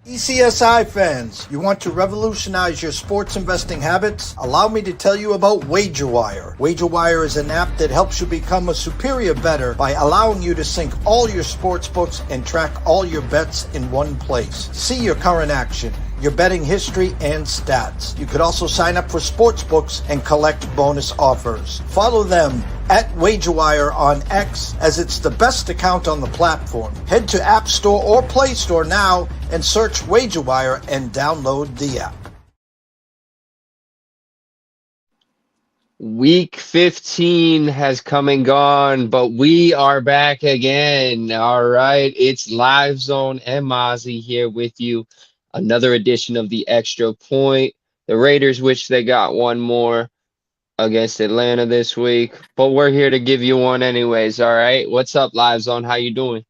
TPCSI fans, you want to revolutionize your sports investing habits? Allow me to tell you about WagerWire. WagerWire is an app that helps you become a superior bettor by allowing you to sync all your sports books and track all your bets in one place. See your current action, your betting history, and stats. You could also sign up for sports books and collect bonus offers. Follow them at WagerWire on X, as it's the best account on the platform. Head to App Store or Play Store now and search WagerWire and download the app. Week 15 has come and gone, but we are back again. All right, it's Live Zone and Mazzi here with you. Another edition of the Extra Point. The Raiders wish they got one more against Atlanta this week, but we're here to give you one anyways. All right, what's up, Live Zone? How you doing?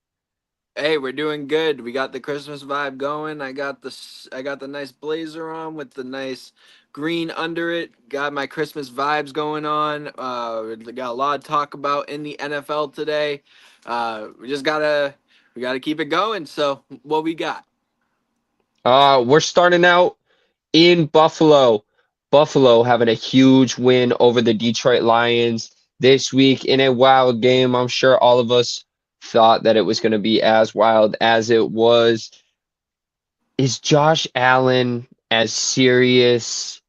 Hey, we're doing good. We got the Christmas vibe going. I got the nice blazer on with the nice green under it. Got my Christmas vibes going on. We got a lot to talk about in the NFL today. We gotta keep it going. So what we got? We're starting out in Buffalo. Buffalo having a huge win over the Detroit Lions this week in a wild game. I'm sure all of us thought that it was going to be as wild as it was. Is Josh Allen as serious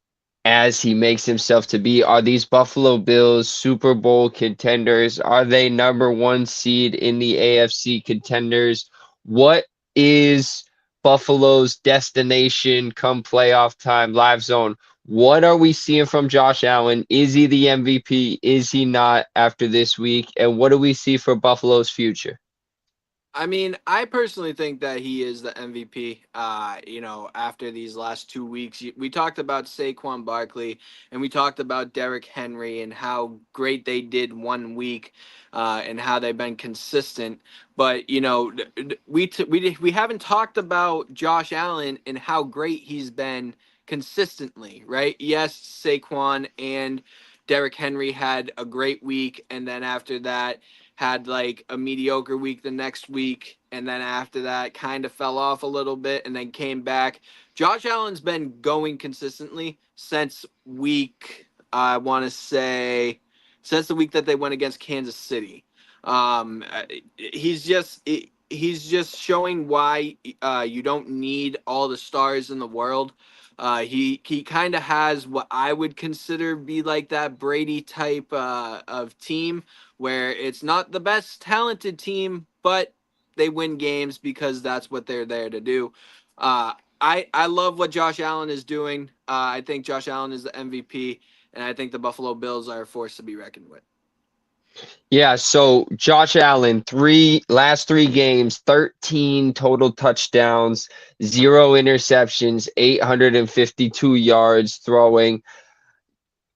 as he makes himself to be? Are these Buffalo Bills Super Bowl contenders? Are they number one seed in the AFC contenders? What is Buffalo's destination come playoff time? Live Zone. What are we seeing from Josh Allen? Is he the MVP? Is he not after this week? And what do we see for Buffalo's future? I mean, I personally think that he is the MVP. After these last 2 weeks, we talked about Saquon Barkley and we talked about Derrick Henry and how great they did 1 week, and how they've been consistent. But we haven't talked about Josh Allen and how great he's been consistently, right? Yes, Saquon and Derrick Henry had a great week, and then after that had like a mediocre week the next week, and then after that kind of fell off a little bit and then came back. Josh Allen's been going consistently since I want to say, since the week that they went against Kansas City. He's just showing why you don't need all the stars in the world. He kind of has what I would consider be like that Brady type of team, where it's not the best talented team, but they win games because that's what they're there to do. I love what Josh Allen is doing. I think Josh Allen is the MVP, and I think the Buffalo Bills are a force to be reckoned with. Yeah, so Josh Allen, last three games, 13 total touchdowns, 0 interceptions, 852 yards throwing.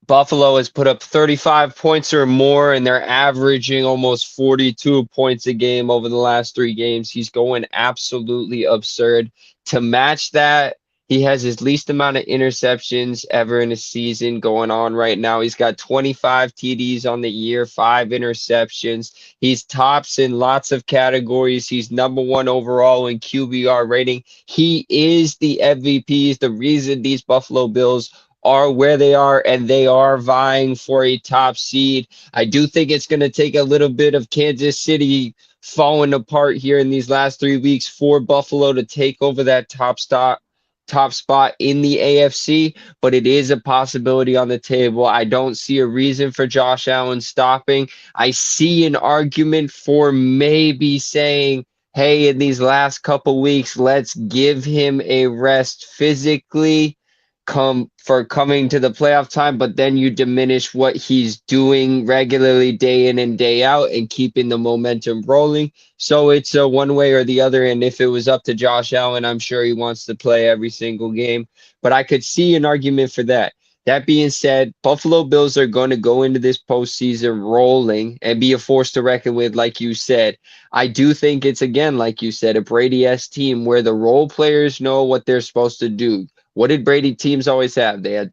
Buffalo has put up 35 points or more, and they're averaging almost 42 points a game over the last 3 games. He's going absolutely absurd. To match that, he has his least amount of interceptions ever in a season going on right now. He's got 25 TDs on the year, 5 interceptions. He's tops in lots of categories. He's number 1 overall in QBR rating. He is the MVP. He's the reason these Buffalo Bills are where they are, and they are vying for a top seed. I do think it's going to take a little bit of Kansas City falling apart here in these last 3 weeks for Buffalo to take over that top spot in the AFC, but it is a possibility on the table. I don't see a reason for Josh Allen stopping. I see an argument for maybe saying, hey, in these last couple weeks, let's give him a rest physically coming to the playoff time, but then you diminish what he's doing regularly day in and day out and keeping the momentum rolling. So it's a one way or the other. And if it was up to Josh Allen, I'm sure he wants to play every single game, but I could see an argument for that. That being said, Buffalo Bills are going to go into this postseason rolling and be a force to reckon with, like you said. I do think it's, again, like you said, a Brady-esque team where the role players know what they're supposed to do. What did Brady teams always have? They had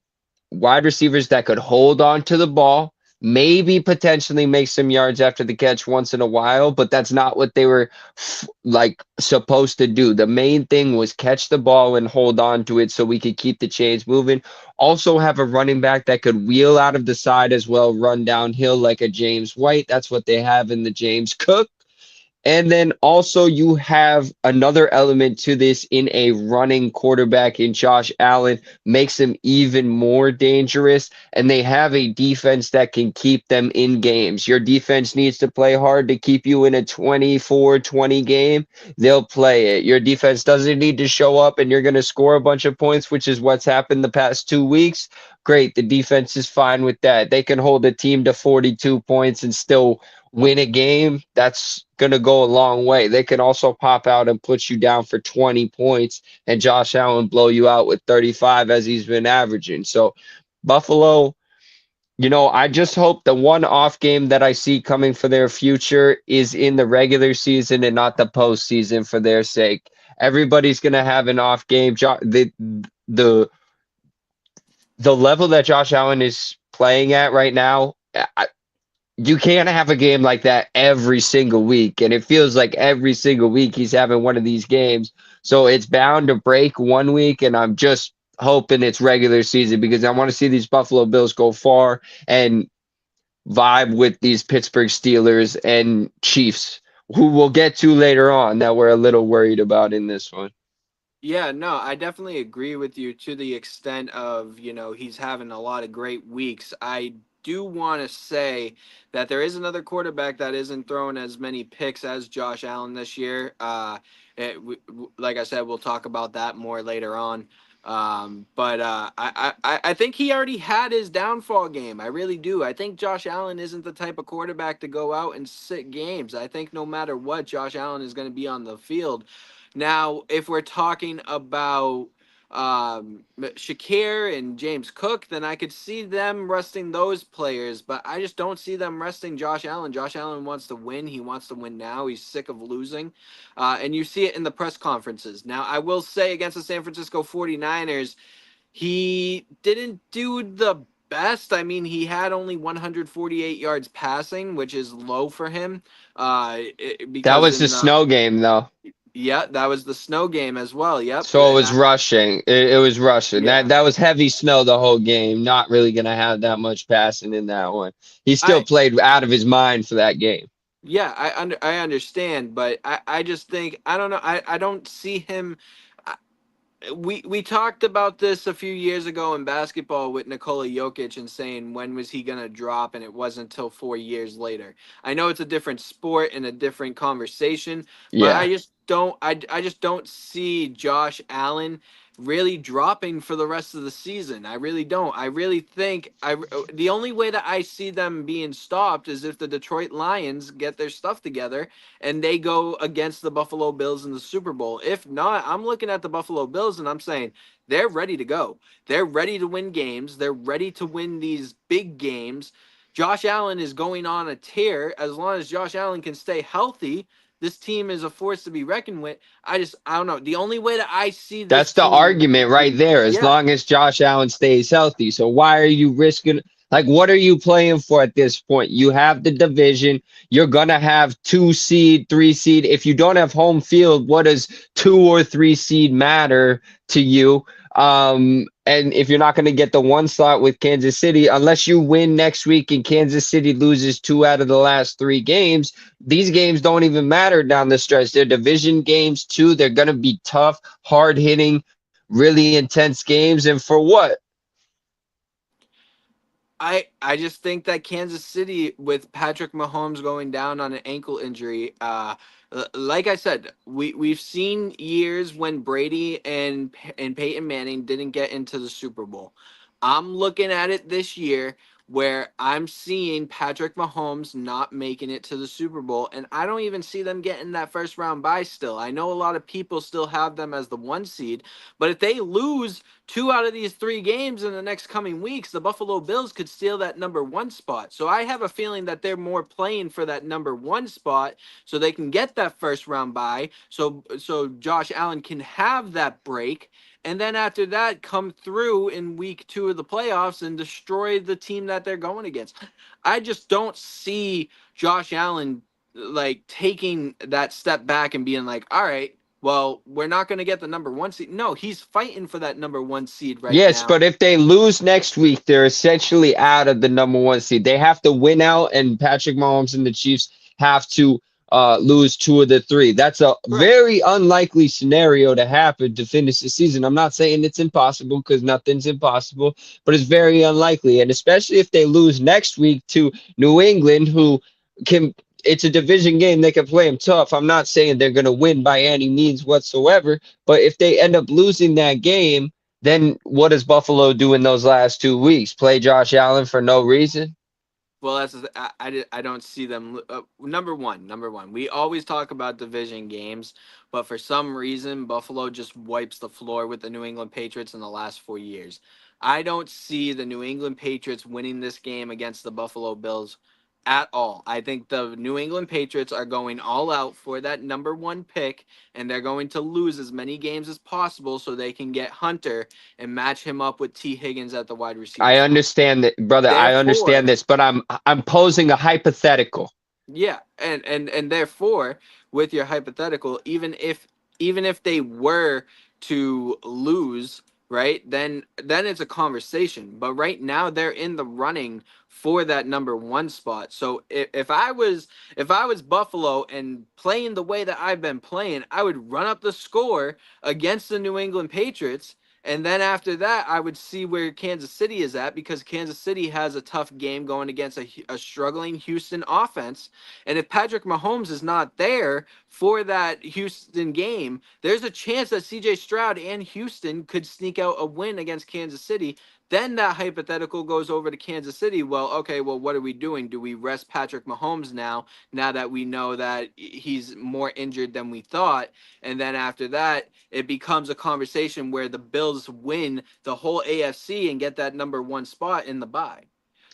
wide receivers that could hold on to the ball. maybe potentially make some yards after the catch once in a while, but that's not what they were like supposed to do. The main thing was catch the ball and hold on to it so we could keep the chains moving. Also have a running back that could wheel out of the side as well, run downhill like a James White. That's what they have in the James Cook. And then also you have another element to this in a running quarterback in Josh Allen, makes him even more dangerous. And they have a defense that can keep them in games. Your defense needs to play hard to keep you in a 24-20 game. They'll play it. Your defense doesn't need to show up and you're going to score a bunch of points, which is what's happened the past 2 weeks. Great. The defense is fine with that. They can hold a team to 42 points and still win a game. That's going to go a long way. They can also pop out and put you down for 20 points and Josh Allen blow you out with 35 as he's been averaging. So Buffalo, I just hope the one off game that I see coming for their future is in the regular season and not the postseason for their sake. Everybody's going to have an off game. The level that Josh Allen is playing at right now, you can't have a game like that every single week. And it feels like every single week he's having one of these games. So it's bound to break one week. And I'm just hoping it's regular season because I want to see these Buffalo Bills go far and vibe with these Pittsburgh Steelers and Chiefs, who we'll get to later on that we're a little worried about in this one. Yeah, no, I definitely agree with you to the extent of, he's having a lot of great weeks. I do want to say that there is another quarterback that isn't throwing as many picks as Josh Allen this year. Like I said, we'll talk about that more later on. But I think he already had his downfall game. I really do. I think Josh Allen isn't the type of quarterback to go out and sit games. I think no matter what, Josh Allen is going to be on the field. Now, if we're talking about Shakir and James Cook, then I could see them resting those players, but I just don't see them resting Josh Allen. Josh Allen wants to win. He wants to win now. He's sick of losing. And you see it in the press conferences. Now, I will say against the San Francisco 49ers, he didn't do the best. I mean, he had only 148 yards passing, which is low for him. That Because was the in snow game, though. Yeah, that was the snow game as well. Yep. So it was rushing. It was rushing. Yeah. That was heavy snow the whole game. Not really gonna have that much passing in that one. He still I played out of his mind for that game. Yeah, I understand, but I just think I don't know. I don't see him. We talked about this a few years ago in basketball with Nikola Jokic and saying when was he gonna drop, and it wasn't until 4 years later. I know it's a different sport and a different conversation, but Yeah. I just don't see Josh Allen really dropping for the rest of the season. I really don't. I really think the only way that I see them being stopped is if the Detroit Lions get their stuff together and they go against the Buffalo Bills in the Super Bowl. If not, I'm looking at the Buffalo Bills and I'm saying they're ready to go. They're ready to win games. They're ready to win these big games. Josh Allen is going on a tear. As long as Josh Allen can stay healthy, this team is a force to be reckoned with. I don't know. The only way that I see this That's the team, argument right there, as yeah, long as Josh Allen stays healthy. So why are you risking, like, what are you playing for at this point? You have the division. You're going to have 2 seed, 3 seed. If you don't have home field, what does 2 or 3 seed matter to you? And if you're not going to get the 1 slot with Kansas City, unless you win next week and Kansas City loses 2 out of the last 3 games, these games don't even matter down the stretch. They're division games too. They're going to be tough, hard hitting, really intense games. And for what? I just think that Kansas City with Patrick Mahomes going down on an ankle injury, like I said, we've seen years when Brady and Peyton Manning didn't get into the Super Bowl. I'm looking at it this year where I'm seeing Patrick Mahomes not making it to the Super Bowl, and I don't even see them getting that first round bye still. I know a lot of people still have them as the 1 seed, but if they lose 2 out of these 3 games in the next coming weeks, the Buffalo Bills could steal that number 1 spot. So I have a feeling that they're more playing for that number 1 spot so they can get that first round bye. So Josh Allen can have that break. And then after that, come through in week 2 of the playoffs and destroy the team that that they're going against. I just don't see Josh Allen like taking that step back and being like, all right, well, we're not going to get the number 1 seed. No, he's fighting for that number 1 seed right Yes, now. but if they lose next week, they're essentially out of the number 1 seed. They have to win out, and Patrick Mahomes and the Chiefs have to lose 2 of the 3. That's a Right. very unlikely scenario to happen to finish the season. I'm not saying it's impossible because nothing's impossible, but it's very unlikely. And especially if they lose next week to New England, who can, it's a division game, they can play them tough. I'm not saying they're going to win by any means whatsoever, but if they end up losing that game, then what does Buffalo do in those last 2 weeks? Play Josh Allen for no reason? Well, I don't see them. Number one. We always talk about division games, but for some reason, Buffalo just wipes the floor with the New England Patriots in the last 4 years. I don't see the New England Patriots winning this game against the Buffalo Bills at all. I think the New England Patriots are going all out for that number 1 pick, and they're going to lose as many games as possible so they can get Hunter and match him up with T. Higgins at the wide receiver I spot. understand that, brother. I understand Therefore, this, but I'm posing a hypothetical. yeah, and therefore, with your hypothetical, even if they were to lose, right, then it's a conversation. But right now they're in the running for that number 1 spot. So if I was Buffalo and playing the way that I've been playing, I would run up the score against the New England Patriots. And then after that, I would see where Kansas City is at, because Kansas City has a tough game going against a struggling Houston offense. And if Patrick Mahomes is not there for that Houston game, there's a chance that CJ Stroud and Houston could sneak out a win against Kansas City. Then that hypothetical goes over to Kansas City. Well, okay, well, what are we doing? Do we rest Patrick Mahomes now that we know that he's more injured than we thought? And then after that, it becomes a conversation where the Bills win the whole AFC and get that number 1 spot in the bye.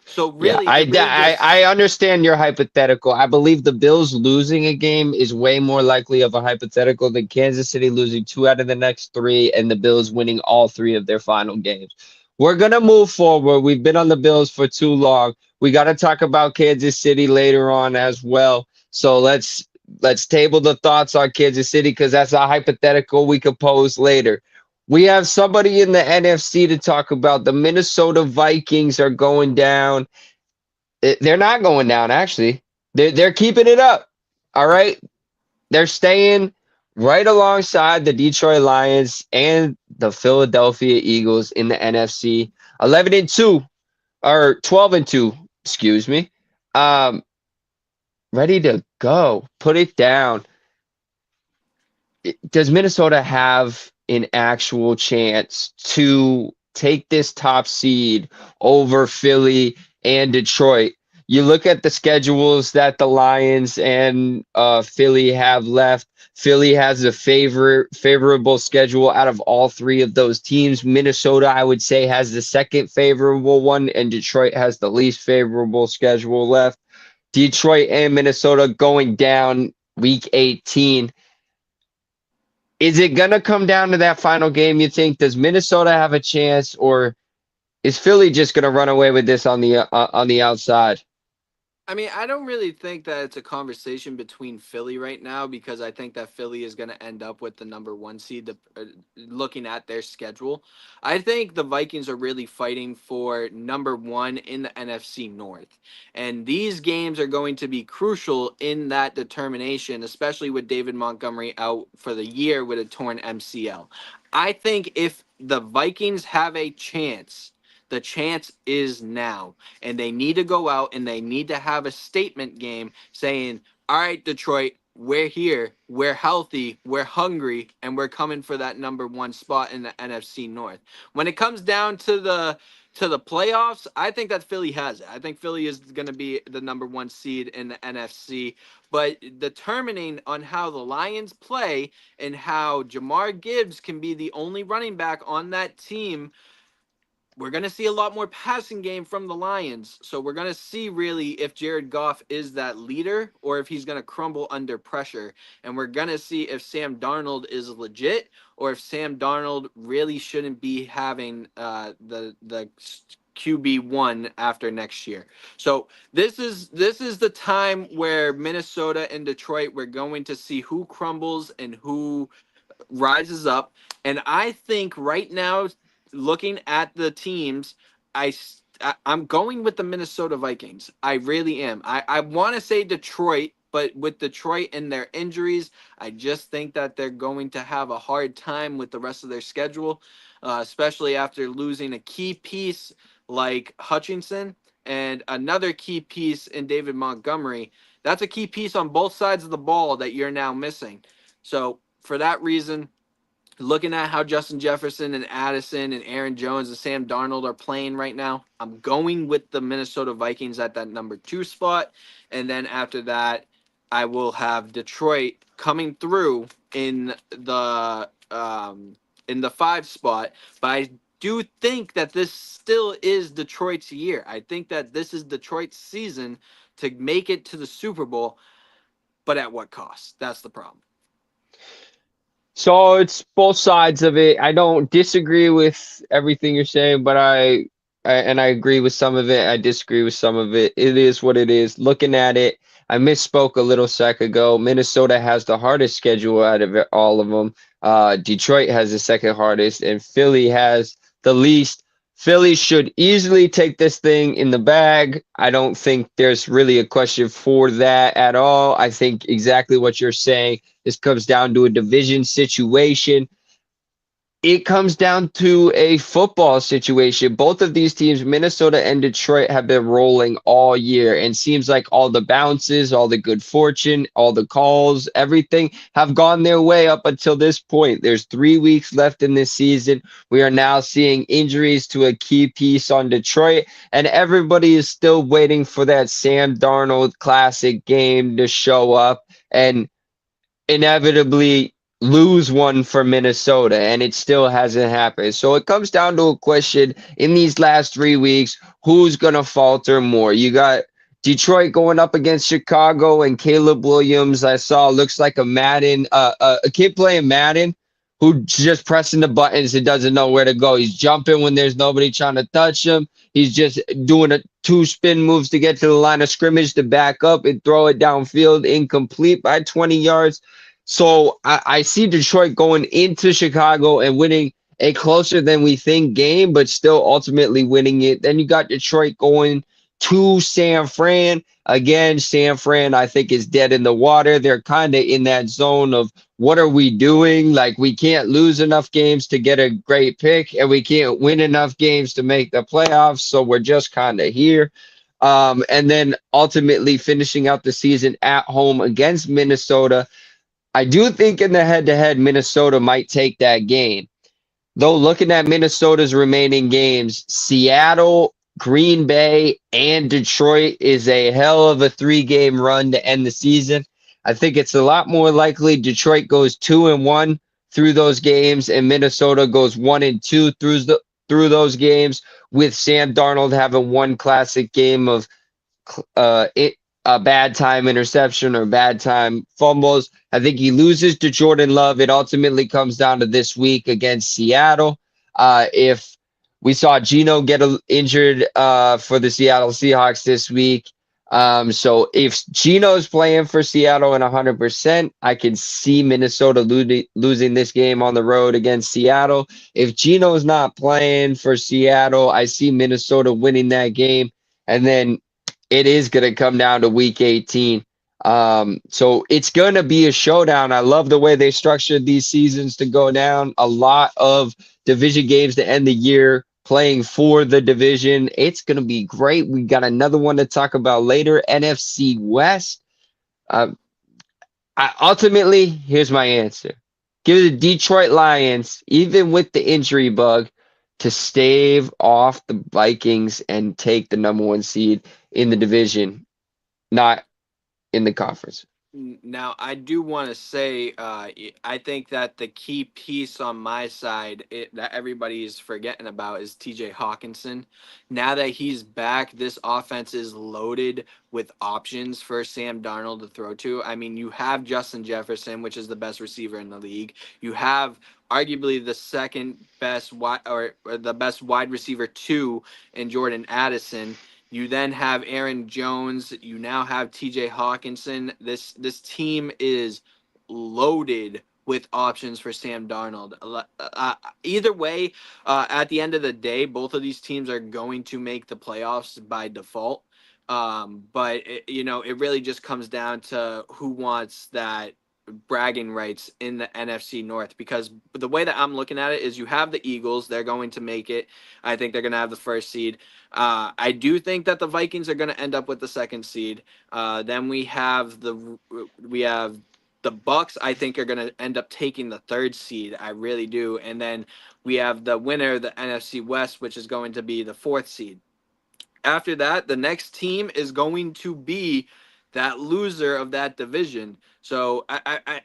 So Yeah, really, it really I just understand your hypothetical. I believe the Bills losing a game is way more likely of a hypothetical than Kansas City losing 2 out of the next 3 and the Bills winning all 3 of their final games. We're gonna move forward. We've been on the Bills for too long. We got to talk about Kansas City later on as well. So let's table the thoughts on Kansas City because that's a hypothetical we could pose later. We have somebody in the NFC to talk about. The Minnesota Vikings are going down. They're not going down, actually. They're keeping it up. All right. They're staying right alongside the Detroit Lions and the Philadelphia Eagles in the NFC. 11-2 or 12-2, excuse me. Um, Ready to go. Put it down. Does Minnesota have an actual chance to take this top seed over Philly and Detroit? You look at the schedules that the Lions and Philly have left. Philly has a favorable schedule out of all 3 of those teams. Minnesota, I would say, has the second favorable one, and Detroit has the least favorable schedule left. Detroit and Minnesota going down week 18. Is it going to come down to that final game, you think? Does Minnesota have a chance, or is Philly just going to run away with this on the outside? I mean, I don't really think that it's a conversation between Philly right now, because I think that Philly is going to end up with the number 1 seed, looking at their schedule. I think the Vikings are really fighting for number 1 in the NFC North. And these games are going to be crucial in that determination, especially with David Montgomery out for the year with a torn MCL. I think if the Vikings have a chance, the chance is now, and they need to go out and they need to have a statement game saying, all right, Detroit, we're here, we're healthy, we're hungry, and we're coming for that number 1 spot in the NFC North. When it comes down to the playoffs, I think that Philly has it. I think Philly is going to be the number 1 seed in the NFC. But determining on how the Lions play and how Jamar Gibbs can be the only running back on that team, we're going to see a lot more passing game from the Lions. So we're going to see really if Jared Goff is that leader or if he's going to crumble under pressure. And we're going to see if Sam Darnold is legit or if Sam Darnold really shouldn't be having the QB1 after next year. So this is the time where Minnesota and Detroit, we're going to see who crumbles and who rises up. And I think right now, looking at the teams, I'm going with the Minnesota Vikings. I really am. I want to say Detroit, but with Detroit and their injuries, I just think that they're going to have a hard time with the rest of their schedule, especially after losing a key piece like Hutchinson and another key piece in David Montgomery. That's a key piece on both sides of the ball that you're now missing. So for that reason, looking at how Justin Jefferson and Addison and Aaron Jones and Sam Darnold are playing right now, I'm going with the Minnesota Vikings at that number 2 spot. And then after that, I will have Detroit coming through in the 5 spot. But I do think that this still is Detroit's year. I think that this is Detroit's season to make it to the Super Bowl. But at what cost? That's the problem. So it's both sides of it. I don't disagree with everything you're saying, but I agree with some of it. I disagree with some of it. It is what it is. Looking at it, I misspoke a little sec ago. Minnesota has the hardest schedule out of all of them. Detroit has the second hardest, and Philly has the least. Philly should easily take this thing in the bag. I don't think there's really a question for that at all. I think exactly what you're saying. This comes down to a division situation. It comes down to a football situation. Both of these teams, Minnesota and Detroit, have been rolling all year, and seems like all the bounces, all the good fortune, all the calls, everything have gone their way up until this point. There's 3 weeks left in this season. We are now seeing injuries to a key piece on Detroit, and everybody is still waiting for that Sam Darnold classic game to show up and inevitably lose one for Minnesota, and it still hasn't happened. So it comes down to a question in these last 3 weeks, who's going to falter more? You got Detroit going up against Chicago, and Caleb Williams, I saw, looks like a kid playing Madden who just pressing the buttons and doesn't know where to go. He's jumping when there's nobody trying to touch him. He's just doing 2 spin moves to get to the line of scrimmage to back up and throw it downfield, incomplete by 20 yards. So I see Detroit going into Chicago and winning a closer than we think game, but still ultimately winning it. Then you got Detroit going to San Fran. Again, San Fran, I think, is dead in the water. They're kind of in that zone of what are we doing? Like, we can't lose enough games to get a great pick, and we can't win enough games to make the playoffs. So we're just kind of here. And then ultimately finishing out the season at home against Minnesota. I do think in the head-to-head, Minnesota might take that game. Though looking at Minnesota's remaining games, Seattle, Green Bay, and Detroit is a hell of a 3-game run to end the season. I think it's a lot more likely Detroit goes 2-1 through those games, and Minnesota goes 1-2 through those games, with Sam Darnold having one classic game of a bad time interception or bad time fumbles. I think he loses to Jordan Love. It ultimately comes down to this week against Seattle. If we saw Geno get injured for the Seattle Seahawks this week. So if Geno's playing for Seattle in 100%, I can see Minnesota losing this game on the road against Seattle. If Geno's not playing for Seattle, I see Minnesota winning that game. And then it is going to come down to week 18. So it's going to be a showdown. I love the way they structured these seasons to go down. A lot of division games to end the year, playing for the division. It's going to be great. We got another one to talk about later, NFC West. Ultimately, here's my answer. Give the Detroit Lions, even with the injury bug, to stave off the Vikings and take the number 1 seed in the division, not in the conference. Now, I do want to say, I think that the key piece on my side that everybody is forgetting about is TJ Hawkinson. Now that he's back, this offense is loaded with options for Sam Darnold to throw to. I mean, you have Justin Jefferson, which is the best receiver in the league. You have arguably the second best or the best wide receiver 2 in Jordan Addison. You then have Aaron Jones. You now have TJ Hawkinson. This team is loaded with options for Sam Darnold. Either way, at the end of the day, both of these teams are going to make the playoffs by default. But it really just comes down to who wants that bragging rights in the NFC North, because the way that I'm looking at it is you have the Eagles. They're going to make it. I think they're going to have the first seed. I do think that the Vikings are going to end up with the second seed. Then we have the Bucks. I think are going to end up taking the third seed. I really do. And then we have the winner of the NFC West, which is going to be the fourth seed. After that, the next team is going to be that loser of that division. So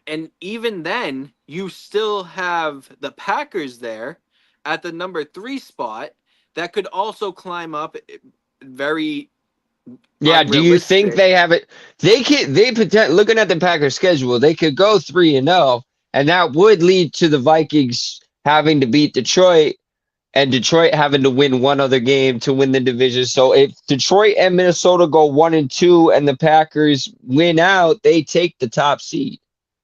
and even then, you still have the Packers there at the number 3 spot that could also climb up very. Yeah, do you think they have it? Looking at the Packers schedule, they could go 3-0, and that would lead to the Vikings having to beat Detroit and Detroit having to win one other game to win the division. So if Detroit and Minnesota go 1-2 and the Packers win out, they take the top seed.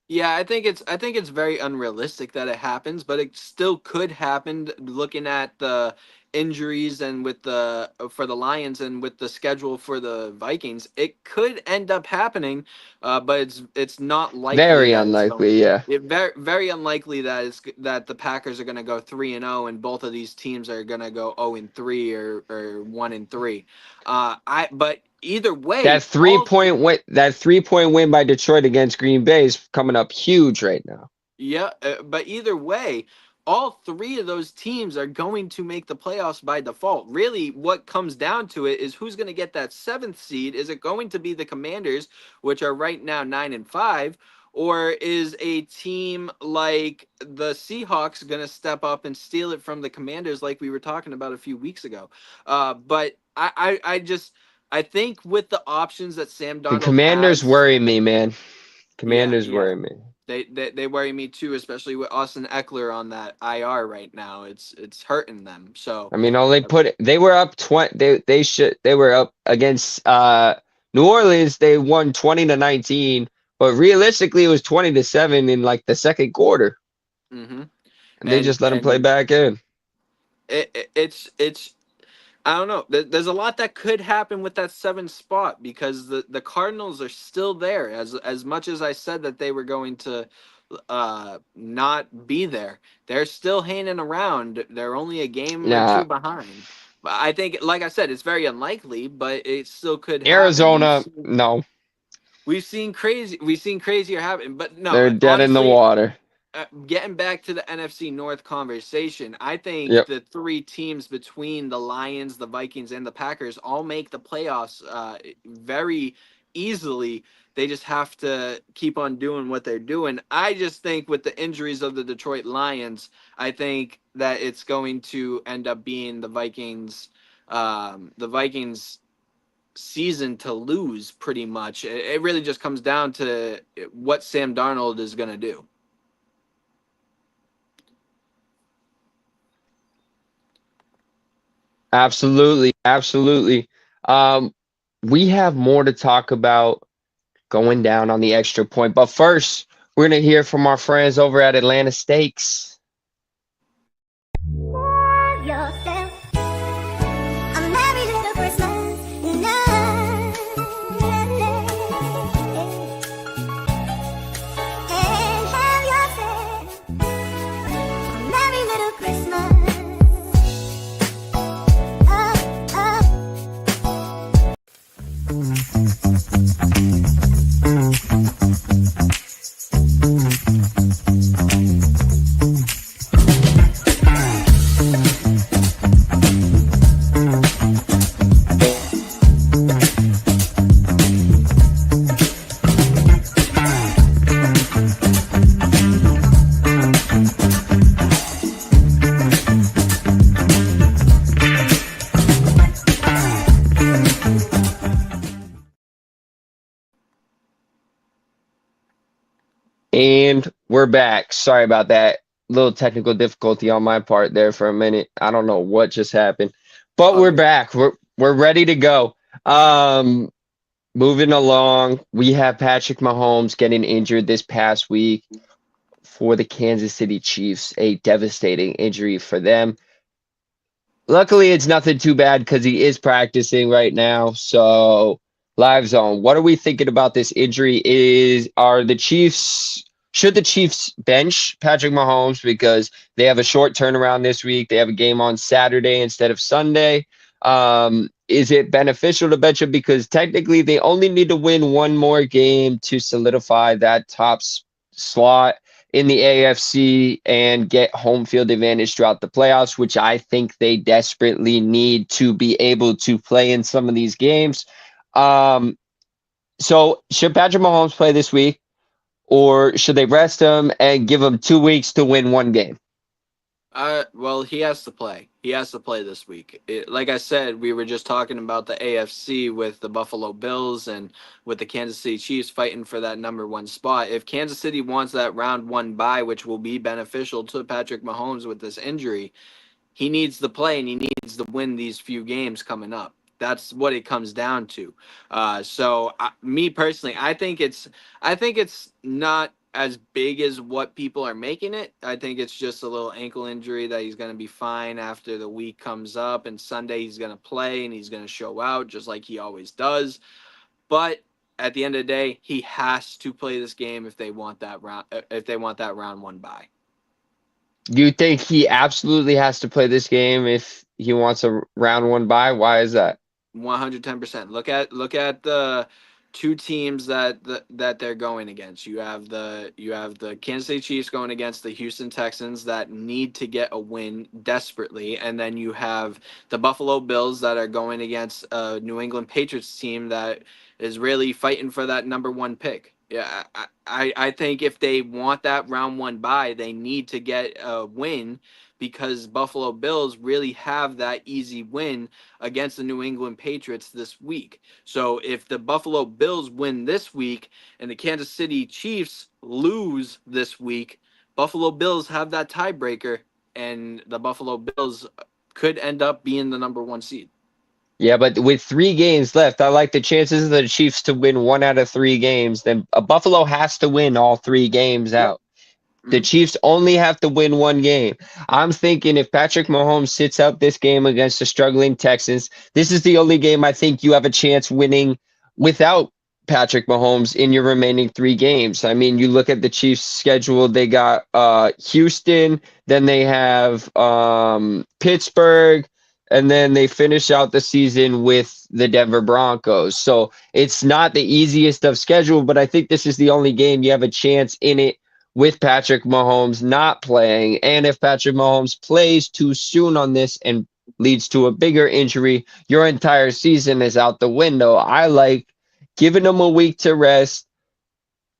Yeah, I think it's very unrealistic that it happens, but it still could happen looking at the injuries and with the for the Lions and with the schedule for the Vikings. It could end up happening, but it's not likely. Very unlikely, yeah. Very very unlikely that the Packers are going to go 3-0 and both of these teams are going to go 0-3 or 1-3. But either way, that 3-point win by Detroit against Green Bay is coming up huge right now. Yeah, but either way, all 3 of those teams are going to make the playoffs by default. Really, what comes down to it is who's going to get that 7th seed. Is it going to be the Commanders, which are right now 9-5, or is a team like the Seahawks going to step up and steal it from the Commanders, like we were talking about a few weeks ago? But I think with the options that Sam Darnold the Commanders has, worry me, man. Commanders worry me. They worry me too, especially with Austin Eckler on that IR right now. It's hurting them. So I mean, they were up 20. They were up against New Orleans. They won 20-19, but realistically, it was 20-7 in like the second quarter. Mm-hmm. And they just let them play back in. It's I don't know. There's a lot that could happen with that 7th spot because the Cardinals are still there. As much as I said that they were going to not be there, they're still hanging around. They're only a game or 2 behind. But I think, like I said, it's very unlikely, but it still could happen. Arizona, no. We've seen crazier happen, but no. They're dead in the water. Getting back to the NFC North conversation, I think the 3 teams between the Lions, the Vikings, and the Packers all make the playoffs very easily. They just have to keep on doing what they're doing. I just think with the injuries of the Detroit Lions, I think that it's going to end up being the Vikings season to lose pretty much. It really just comes down to what Sam Darnold is going to do. Absolutely. We have more to talk about going down on the extra point. But first, we're going to hear from our friends over at Atlanta Steaks. And we're back. Sorry about that. little technical difficulty on my part there for a minute. I don't know what just happened, but All we're good. back. We're ready to go. Um, Moving along, we have Patrick Mahomes getting injured this past week for the Kansas City Chiefs, a devastating injury for them. Luckily, it's nothing too bad because he is practicing right now. So, Live Zone, what are we thinking about this injury? Should the Chiefs bench Patrick Mahomes because they have a short turnaround this week? They have a game on Saturday instead of Sunday. Is it beneficial to bench him because technically they only need to win one more game to solidify that slot in the AFC and get home field advantage throughout the playoffs, which I think they desperately need to be able to play in some of these games. So should Patrick Mahomes play this week, or should they rest him and give him 2 weeks to win one game? Well, he has to play. He has to play this week. Like I said, we were just talking about the AFC with the Buffalo Bills and with the Kansas City Chiefs fighting for that #1 spot. If Kansas City wants that round 1 bye, which will be beneficial to Patrick Mahomes with this injury, he needs to play and he needs to win these few games coming up. That's what it comes down to. Me personally, I think it's not as big as what people are making it. I think it's just a little ankle injury that he's going to be fine after the week comes up, and Sunday he's going to play and he's going to show out just like he always does. But at the end of the day, he has to play this game if they want that round 1 bye. You think he absolutely has to play this game if he wants a round 1 bye? Why is that? 110%. Look at the two teams that they're going against. You have the Kansas City Chiefs going against the Houston Texans that need to get a win desperately, and then you have the Buffalo Bills that are going against a New England Patriots team that is really fighting for that #1 pick. Yeah, I think if they want that round 1 bye, they need to get a win because Buffalo Bills really have that easy win against the New England Patriots this week. So if the Buffalo Bills win this week and the Kansas City Chiefs lose this week, Buffalo Bills have that tiebreaker and the Buffalo Bills could end up being the #1 seed. Yeah, but with 3 games left, I like the chances of the Chiefs to win 1 out of 3 games. Then Buffalo has to win all 3 games Yep. out. The Chiefs only have to win one game. I'm thinking if Patrick Mahomes sits out this game against the struggling Texans, this is the only game I think you have a chance winning without Patrick Mahomes in your remaining 3 games. I mean, you look at the Chiefs' schedule, they got Houston, then they have Pittsburgh, and then they finish out the season with the Denver Broncos. So it's not the easiest of schedule, but I think this is the only game you have a chance in it with Patrick Mahomes not playing. And if Patrick Mahomes plays too soon on this and leads to a bigger injury, your entire season is out the window. I like giving him a week to rest,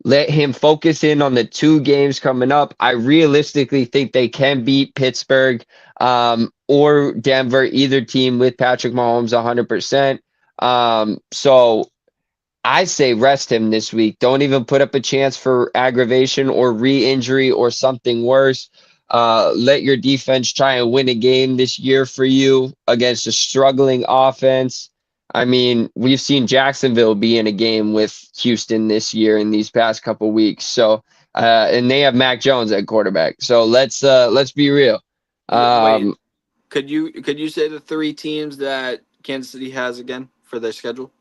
let him focus in on the 2 games coming up. I realistically think they can beat Pittsburgh or Denver, either team with Patrick Mahomes 100%. So I say rest him this week. Don't even put up a chance for aggravation or re-injury or something worse. Let your defense try and win a game this year for you against a struggling offense. I mean, we've seen Jacksonville be in a game with Houston this year in these past couple weeks. So, and they have Mac Jones at quarterback. So let's be real. Wait, could you say the 3 teams that Kansas City has again for their schedule?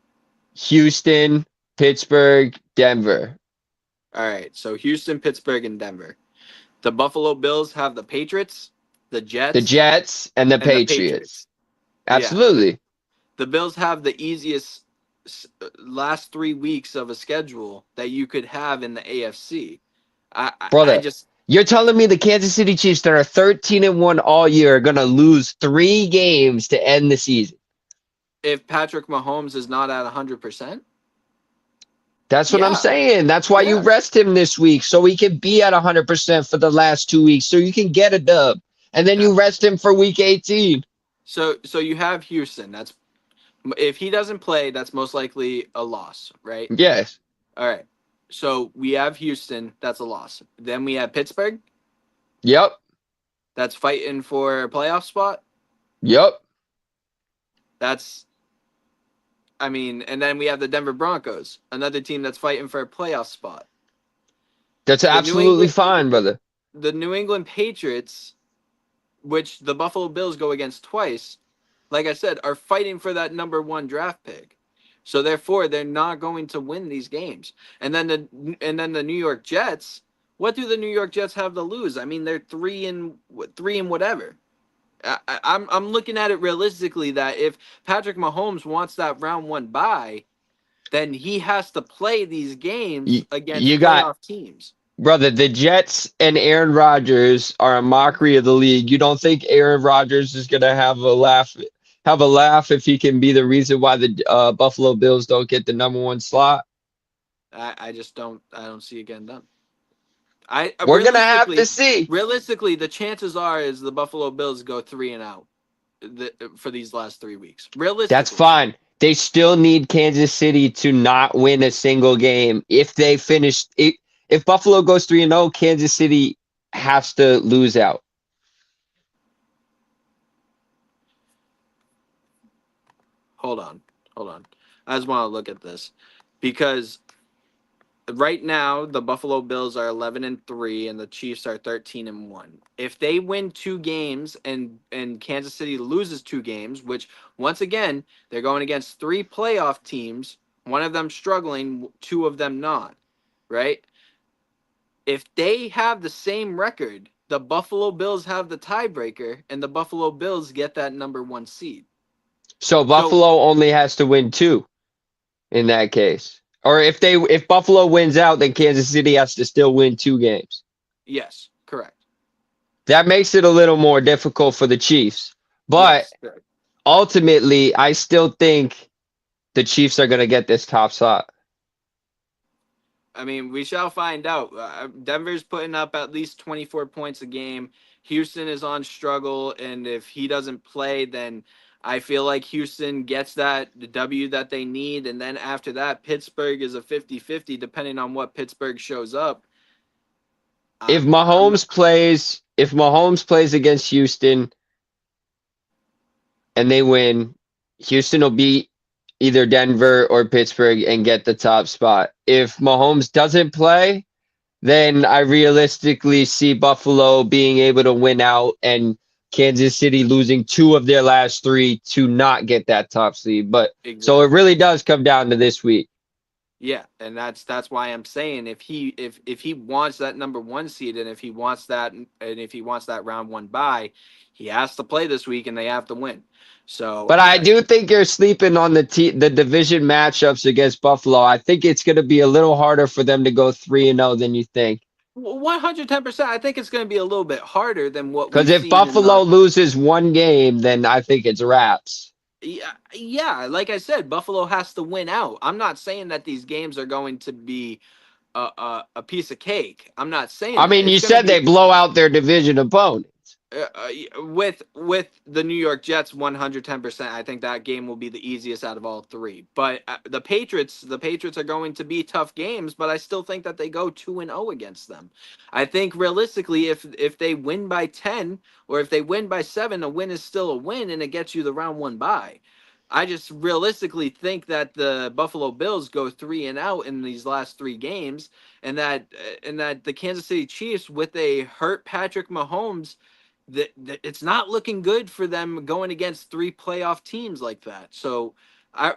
Houston, Pittsburgh, Denver. All right, so Houston, Pittsburgh, and Denver. The Buffalo Bills have the Patriots, the The Jets, Jets and the and the Patriots. Patriots. Yeah, Absolutely. the Bills have the easiest last 3 weeks of a schedule that you could have in the AFC. I Brother, just you're telling me the Kansas City Chiefs that are 13-1 all year are going to lose 3 games to end the season? if Patrick Mahomes is not at 100%, That's what I'm yeah, saying. That's why you yeah. rest him this week so he can be at 100% for the last 2 weeks so you can get a dub. And then you rest him for week 18. So you have Houston. That's if he doesn't play, that's most likely a loss, right? Yes. All right. So we have Houston. That's a loss. Then we have Pittsburgh. Yep. That's fighting for a playoff spot. Yep. And then we have the Denver Broncos, another team that's fighting for a playoff spot. That's The New absolutely England, fine, brother. the New England Patriots, which the Buffalo Bills go against twice, like I said, are fighting for that number 1 draft pick. So therefore, they're not going to win these games. And then the New York Jets. What do the New York Jets have to lose? I mean, they're three and whatever. I'm looking at it realistically that if Patrick Mahomes wants that round 1 bye, then he has to play these games You against got, playoff teams. brother, the Jets and Aaron Rodgers are a mockery of the league. You don't think Aaron Rodgers is gonna have a laugh if he can be the reason why the Buffalo Bills don't get the number 1 slot? I just don't see it getting done. We're gonna have to see. Realistically, the chances are is the Buffalo Bills go 3-0 for these last 3 weeks. Realistically, That's fine. They still need Kansas City to not win a single game. If Buffalo goes 3-0, Kansas City has to lose out. Hold on. I just want to look at this because right now the Buffalo Bills are 11-3 and the Chiefs are 13-1. If they win 2 games and Kansas City loses 2 games, which once again they're going against 3 playoff teams, one of them struggling, 2 of them not, right? If they have the same record, the Buffalo Bills have the tiebreaker and the Buffalo Bills get that number 1 seed. So Buffalo only has to win 2 in that case. Or if Buffalo wins out, then Kansas City has to still win 2 games. Yes, correct. That makes it a little more difficult for the Chiefs. But yes, ultimately, I still think the Chiefs are going to get this top slot. I mean, we shall find out. Denver's putting up at least 24 points a game. Houston is on struggle, and if he doesn't play, then I feel like Houston gets the W that they need. And then after that, Pittsburgh is a 50-50, depending on what Pittsburgh shows up. If Mahomes plays against Houston and they win, Houston will beat either Denver or Pittsburgh and get the top spot. If Mahomes doesn't play, then I realistically see Buffalo being able to win out and Kansas City losing 2 of their last 3 to not get that top seed. But exactly. So it really does come down to this week. Yeah, and that's why I'm saying if he wants that number 1 seed and if he wants that round 1 bye, he has to play this week and they have to win. So, but I do think you're sleeping on the division matchups against Buffalo. I think it's going to be a little harder for them to go 3-0 than you think. 110%. I think it's going to be a little bit harder than what. Because if Buffalo loses 1 game, then I think it's wraps. Yeah. Like I said, Buffalo has to win out. I'm not saying that these games are going to be a piece of cake. I'm not saying. I mean, you said they blow out their division opponent. With the New York Jets, 110%. I think that game will be the easiest out of all 3. But the Patriots are going to be tough games. But I still think that they go 2-0 against them. I think realistically, if they win by 10 or if they win by 7, a win is still a win, and it gets you the round 1 bye. I just realistically think that the Buffalo Bills go 3-0 in these last 3 games, and that the Kansas City Chiefs, with a hurt Patrick Mahomes, that it's not looking good for them going against 3 playoff teams like that. So,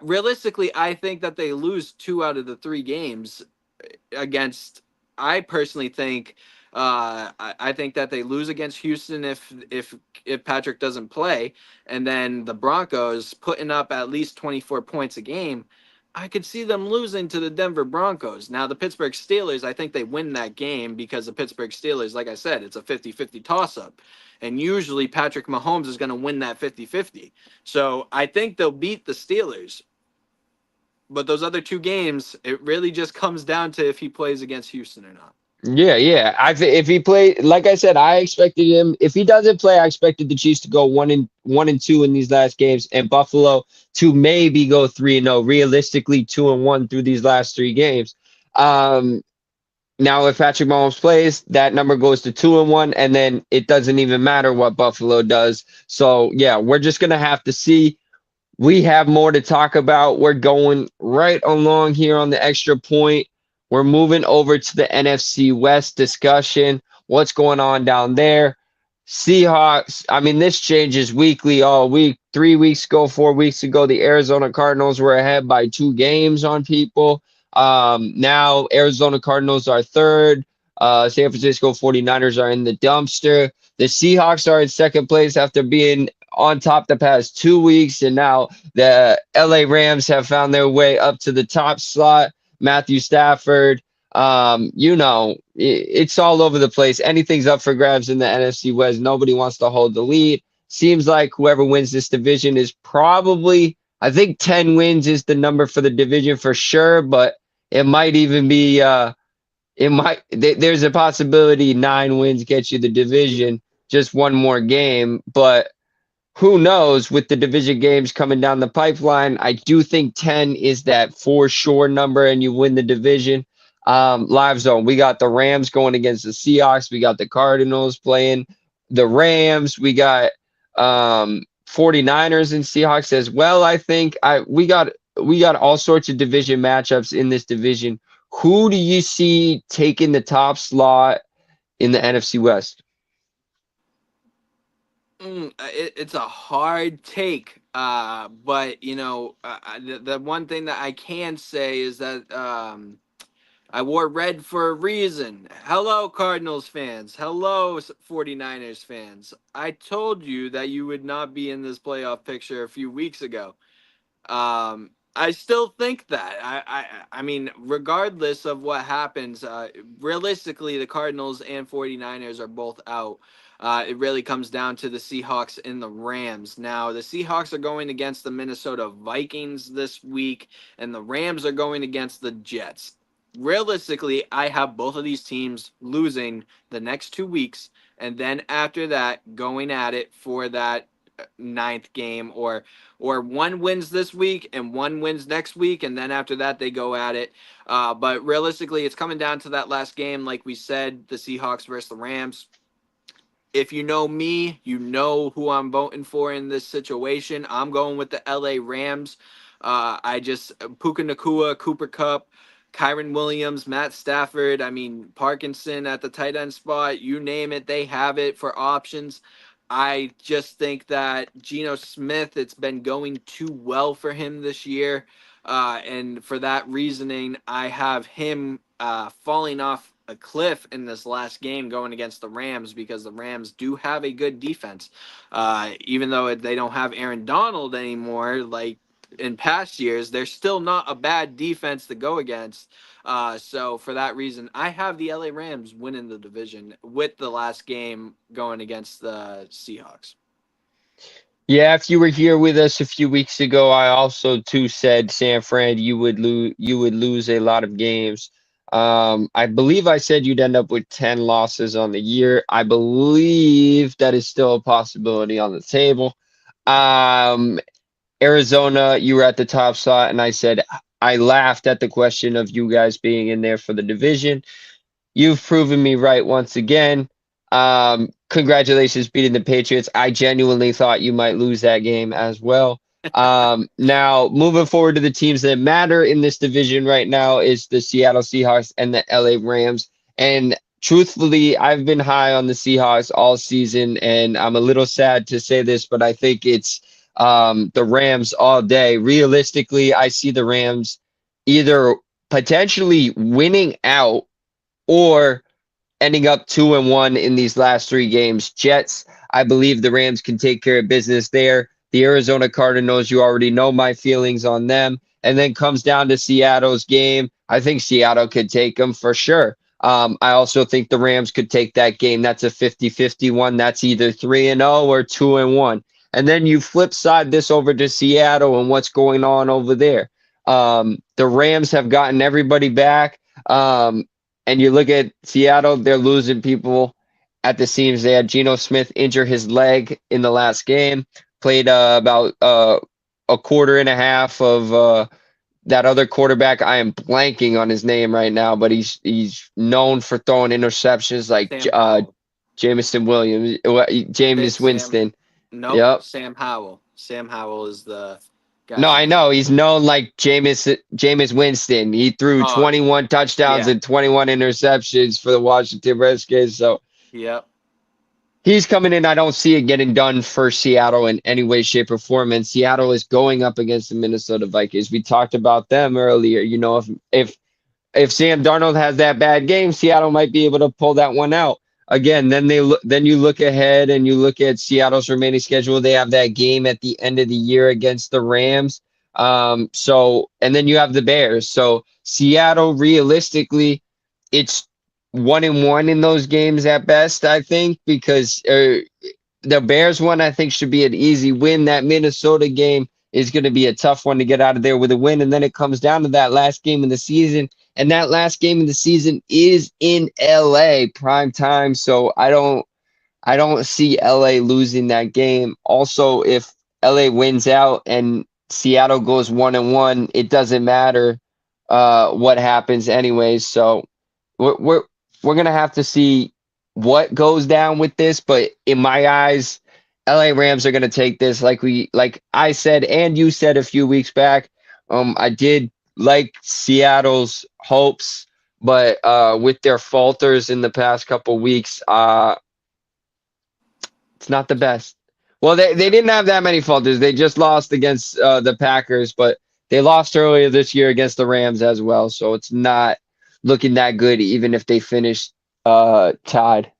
realistically, I think that they lose 2 out of the 3 games against. I personally think, I think that they lose against Houston if Patrick doesn't play, and then the Broncos putting up at least 24 points a game. I could see them losing to the Denver Broncos. Now, the Pittsburgh Steelers, I think they win that game because the Pittsburgh Steelers, like I said, it's a 50-50 toss-up. And usually Patrick Mahomes is going to win that 50-50. So I think they'll beat the Steelers. But those other 2 games, it really just comes down to if he plays against Houston or not. Yeah. If he played, like I said, I expected him. If he doesn't play, I expected the Chiefs to go 1-2 in these last games, and Buffalo to maybe go 3-0. Realistically, 2-1 through these last 3 games. Now, if Patrick Mahomes plays, that number goes to 2-1, and then it doesn't even matter what Buffalo does. So, yeah, we're just going to have to see. We have more to talk about. We're going right along here on the extra point. We're moving over to the NFC West discussion. What's going on down there? Seahawks. I mean, this changes weekly, all week. 3 weeks ago, 4 weeks ago, the Arizona Cardinals were ahead by 2 games on people. Now, Arizona Cardinals are third. San Francisco 49ers are in the dumpster. The Seahawks are in second place after being on top the past 2 weeks, and now the LA Rams have found their way up to the top slot. Matthew Stafford, it's all over the place. Anything's up for grabs in the NFC West. Nobody wants to hold the lead. Seems like whoever wins this division is probably, I think 10 wins is the number for the division for sure, but it might even be, there's a possibility 9 wins get you the division, just one more game, but who knows with the division games coming down the pipeline. I do think 10 is that for sure number and you win the division. Live Zone, we got the Rams going against the Seahawks. We got the Cardinals playing the Rams. We got 49ers and Seahawks as well. I think we got all sorts of division matchups in this division. Who do you see taking the top slot in the NFC West? It's a hard take, but the one thing that I can say is that I wore red for a reason. Hello, Cardinals fans. Hello, 49ers fans. I told you that you would not be in this playoff picture a few weeks ago. I still think that. I mean, regardless of what happens, realistically, the Cardinals and 49ers are both out. It really comes down to the Seahawks and the Rams. Now, the Seahawks are going against the Minnesota Vikings this week, and the Rams are going against the Jets. Realistically, I have both of these teams losing the next 2 weeks, and then after that, going at it for that ninth game, or one wins this week and one wins next week, and then after that they go at it. But realistically, it's coming down to that last game. Like we said, the Seahawks versus the Rams. If you know me, you know who I'm voting for in this situation. I'm going with the LA Rams. Puka Nacua, Cooper Kupp, Kyron Williams, Matt Stafford, I mean, Parkinson at the tight end spot, you name it, they have it for options. I just think that Geno Smith, it's been going too well for him this year. And for that reasoning, I have him falling off a cliff in this last game going against the Rams, because the Rams do have a good defense. Even though they don't have Aaron Donald anymore, like in past years, they're still not a bad defense to go against. So for that reason, I have the LA Rams winning the division with the last game going against the Seahawks. Yeah, if you were here with us a few weeks ago, I also too said San Fran, you would lose a lot of games. I believe I said you'd end up with 10 losses on the year. I believe that is still a possibility on the table. Arizona, you were at the top slot, and I said I laughed at the question of you guys being in there for the division. You've proven me right once again. Congratulations beating the Patriots. I genuinely thought you might lose that game as well. Now, moving forward to the teams that matter in this division right now is the Seattle Seahawks and the LA Rams. And truthfully, I've been high on the Seahawks all season, and I'm a little sad to say this, but I think it's the Rams all day. Realistically, I see the Rams either potentially winning out or ending up 2-1 in these last 3 games. Jets, I believe the Rams can take care of business there. The Arizona Cardinals, you already know my feelings on them. And then comes down to Seattle's game. I think Seattle could take them for sure. I also think the Rams could take that game. That's a 50-50 one. That's either 3-0 or 2-1. And then you flip side this over to Seattle and what's going on over there. The Rams have gotten everybody back. And you look at Seattle, they're losing people at the seams. They had Geno Smith injure his leg in the last game, played about a quarter and a half of that other quarterback. I am blanking on his name right now, but he's known for throwing interceptions like Sam Howell. Jameson Williams, Jameis Sam. Winston. Nope. Yep. Sam Howell. Sam Howell is the No, guy's I name. know he's known like Jameis Winston. He threw Oh, 21 touchdowns yeah. and 21 interceptions for the Washington Redskins. So Yep. he's coming in. I don't see it getting done for Seattle in any way, shape, or form. And Seattle is going up against the Minnesota Vikings. We talked about them earlier. You know, if Sam Darnold has that bad game, Seattle might be able to pull that one out. Again, then you look ahead and you look at Seattle's remaining schedule. They have that game at the end of the year against the Rams. And then you have the Bears. So Seattle, realistically, it's 1-1 in those games at best, I think, because the Bears one I think should be an easy win. That Minnesota game is going to be a tough one to get out of there with a win, and then it comes down to that last game of the season. And that last game of the season is in LA prime time. So I don't see LA losing that game. Also, if LA wins out and Seattle goes 1-1, it doesn't matter what happens anyways. So we're gonna have to see what goes down with this. But in my eyes, LA Rams are gonna take this like I said and you said a few weeks back. I did like Seattle's hopes, but with their falters in the past couple weeks, it's not the best. Well, they didn't have that many falters. They just lost against the Packers, but they lost earlier this year against the Rams as well. So it's not looking that good, even if they finished tied.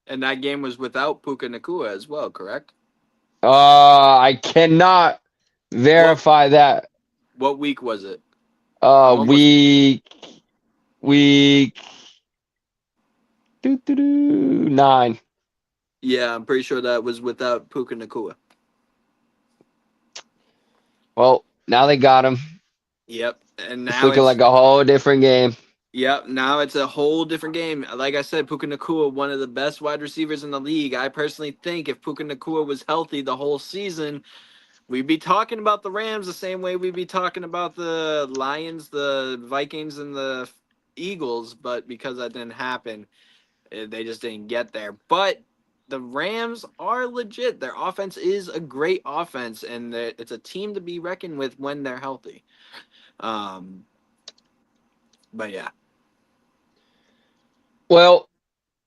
And that game was without Puka Nacua as well, correct? I cannot verify that. What week was it? Almost- Week 9. Yeah, I'm pretty sure that was without Puka Nacua. Well, now they got him. Yep. And It's now looking like a whole different game. Yep, now it's a whole different game. Like I said, Puka Nacua, one of the best wide receivers in the league. I personally think if Puka Nacua was healthy the whole season, we'd be talking about the Rams the same way we'd be talking about the Lions, the Vikings, and the Eagles. But because that didn't happen, they just didn't get there. But the Rams are legit. Their offense is a great offense, and it's a team to be reckoned with when they're healthy. But yeah. Well,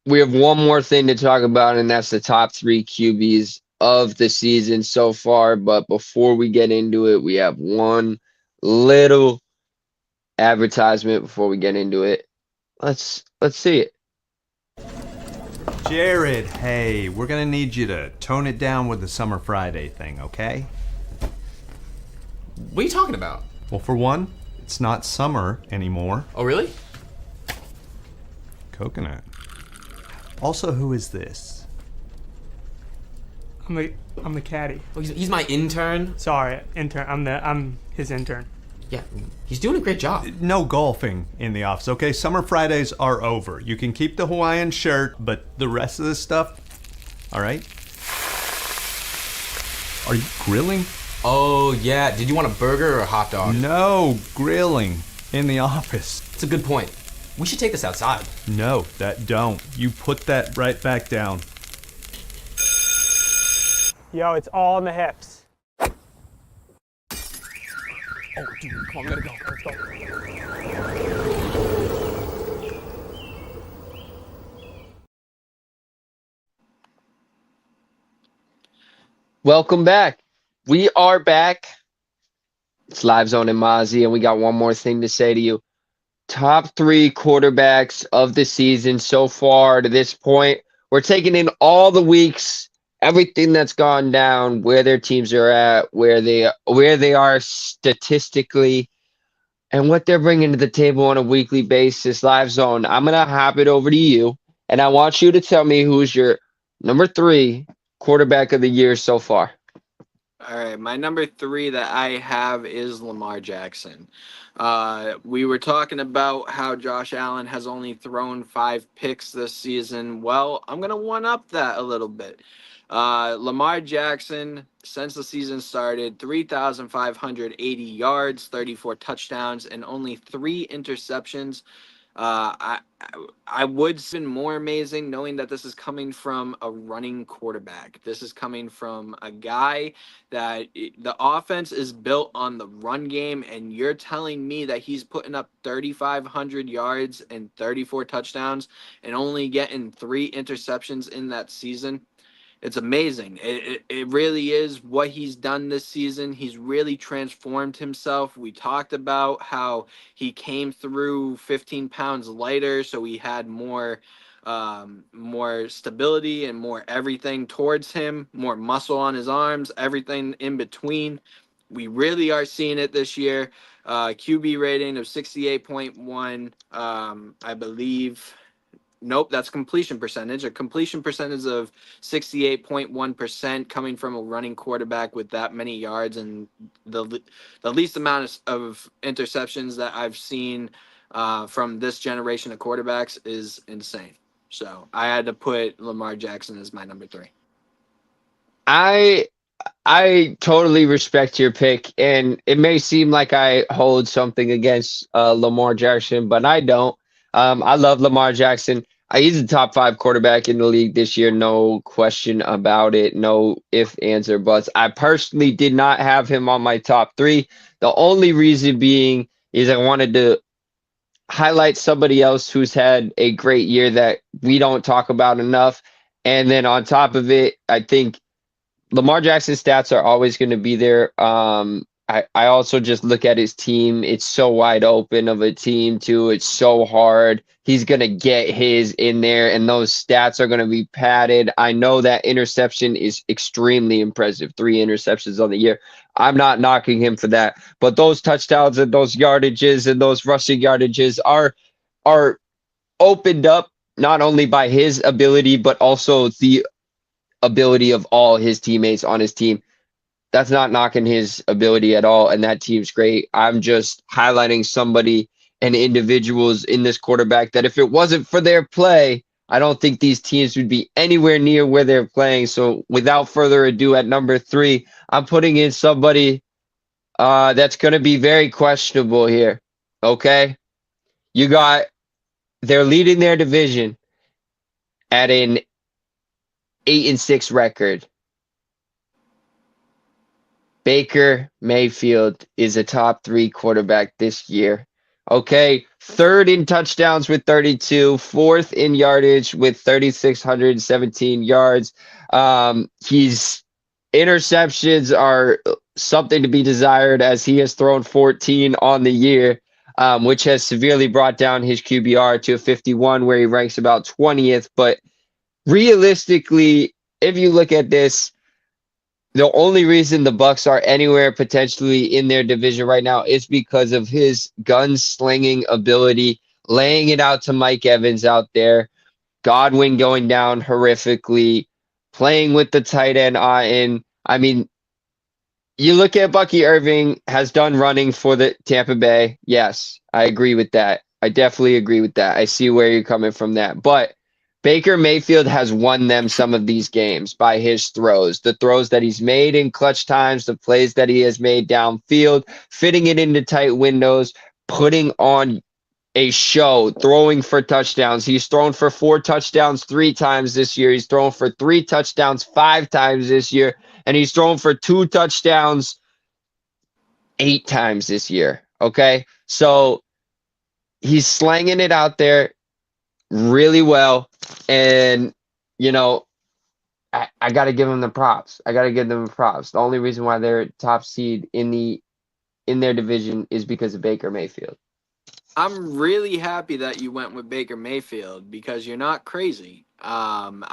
we have one more thing to talk about, and that's the top 3 QBs of the season so far. But before we get into it, we have one little advertisement before we get into it. Let's see it. Jared, hey, we're gonna need you to tone it down with the Summer Friday thing, okay? What are you talking about? Well, for one, it's not summer anymore. Oh, really? Coconut. Also, who is this? I'm the caddy. Oh, he's my intern. Sorry, intern. I'm his intern. Yeah, he's doing a great job. No golfing in the office, okay? Summer Fridays are over. You can keep the Hawaiian shirt, but the rest of the stuff, all right? Are you grilling? Oh, yeah. Did you want a burger or a hot dog? No, grilling in the office. It's a good point. We should take this outside. No, that don't. You put that right back down. Yo, it's all in the hips. Oh, dude, come on, we gotta go. Let's go. Welcome back. We are back. It's Live Zone and Mazzi, and we got one more thing to say to you. Top 3 quarterbacks of the season so far to this point. We're taking in all the weeks, everything that's gone down, where their teams are at, where they are statistically, and what they're bringing to the table on a weekly basis. Live Zone, I'm going to hop it over to you, and I want you to tell me who's your number 3 quarterback of the year so far. All right, my number 3 that I have is Lamar Jackson. We were talking about how Josh Allen has only thrown 5 picks this season. Well, I'm going to one-up that a little bit. Lamar Jackson, since the season started, 3,580 yards, 34 touchdowns, and only 3 interceptions. I would have been more amazing knowing that this is coming from a running quarterback. This is coming from a guy that the offense is built on the run game, and you're telling me that he's putting up 3,500 yards and 34 touchdowns and only getting 3 interceptions in that season. It's amazing. It really is what he's done this season. He's really transformed himself. We talked about how he came through 15 pounds lighter, so he had more stability and more everything towards him, more muscle on his arms, everything in between. We really are seeing it this year. QB rating of 68.1, I believe. Nope, that's completion percentage. A completion percentage of 68.1% coming from a running quarterback with that many yards and the least amount of interceptions that I've seen from this generation of quarterbacks is insane. So I had to put Lamar Jackson as my number 3. I totally respect your pick, and it may seem like I hold something against Lamar Jackson, but I don't. I love Lamar Jackson. He's a top 5 quarterback in the league this year, no question about it. No ifs, ands, or buts. I personally did not have him on my top 3. The only reason being is I wanted to highlight somebody else who's had a great year that we don't talk about enough. And then on top of it, I think Lamar Jackson's stats are always going to be there. I also just look at his team. It's so wide open of a team, too. It's so hard. He's going to get his in there, and those stats are going to be padded. I know that interception is extremely impressive. 3 interceptions on the year. I'm not knocking him for that. But those touchdowns and those yardages and those rushing yardages are opened up not only by his ability, but also the ability of all his teammates on his team. That's not knocking his ability at all, and that team's great. I'm just highlighting somebody and individuals in this quarterback that if it wasn't for their play, I don't think these teams would be anywhere near where they're playing. So without further ado, at number 3, I'm putting in somebody that's going to be very questionable here. Okay? They're leading their division at an 8-6 record. Baker Mayfield is a top 3 quarterback this year. Okay, 3rd in touchdowns with 32, 4th in yardage with 3,617 yards. His interceptions are something to be desired as he has thrown 14 on the year, which has severely brought down his QBR to a 51, where he ranks about 20th. But realistically, if you look at this, the only reason the Bucs are anywhere potentially in their division right now is because of his gunslinging ability, laying it out to Mike Evans out there, Godwin going down horrifically, playing with the tight end in. I mean, you look at Bucky Irving has done running for the Tampa Bay. Yes, I agree with that. I definitely agree with that. I see where you're coming from that. But Baker Mayfield has won them some of these games by his throws, the throws that he's made in clutch times, the plays that he has made downfield, fitting it into tight windows, putting on a show, throwing for touchdowns. He's thrown for 4 touchdowns 3 times this year. He's thrown for 3 touchdowns 5 times this year, and he's thrown for 2 touchdowns 8 times this year. Okay, so he's slanging it out there really well. And, you know, I got to give them the props. The only reason why they're top seed in their division is because of Baker Mayfield. I'm really happy that you went with Baker Mayfield because you're not crazy. I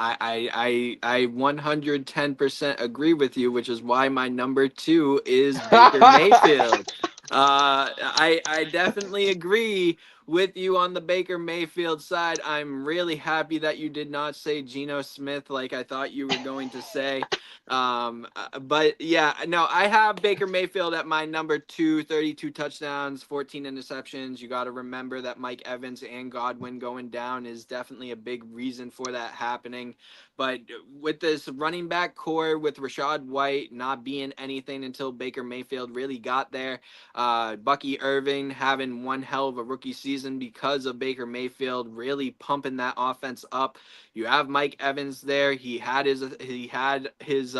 110% agree with you, which is why my number 2 is Baker Mayfield. I definitely agree with you on the Baker Mayfield side. I'm really happy that you did not say Geno Smith like I thought you were going to say. But yeah, no, I have Baker Mayfield at my number 2, 32 touchdowns, 14 interceptions. You got to remember that Mike Evans and Godwin going down is definitely a big reason for that happening. But with this running back core, with Rashad White not being anything until Baker Mayfield really got there, Bucky Irving having one hell of a rookie season because of Baker Mayfield really pumping that offense up. You have Mike Evans there. He had his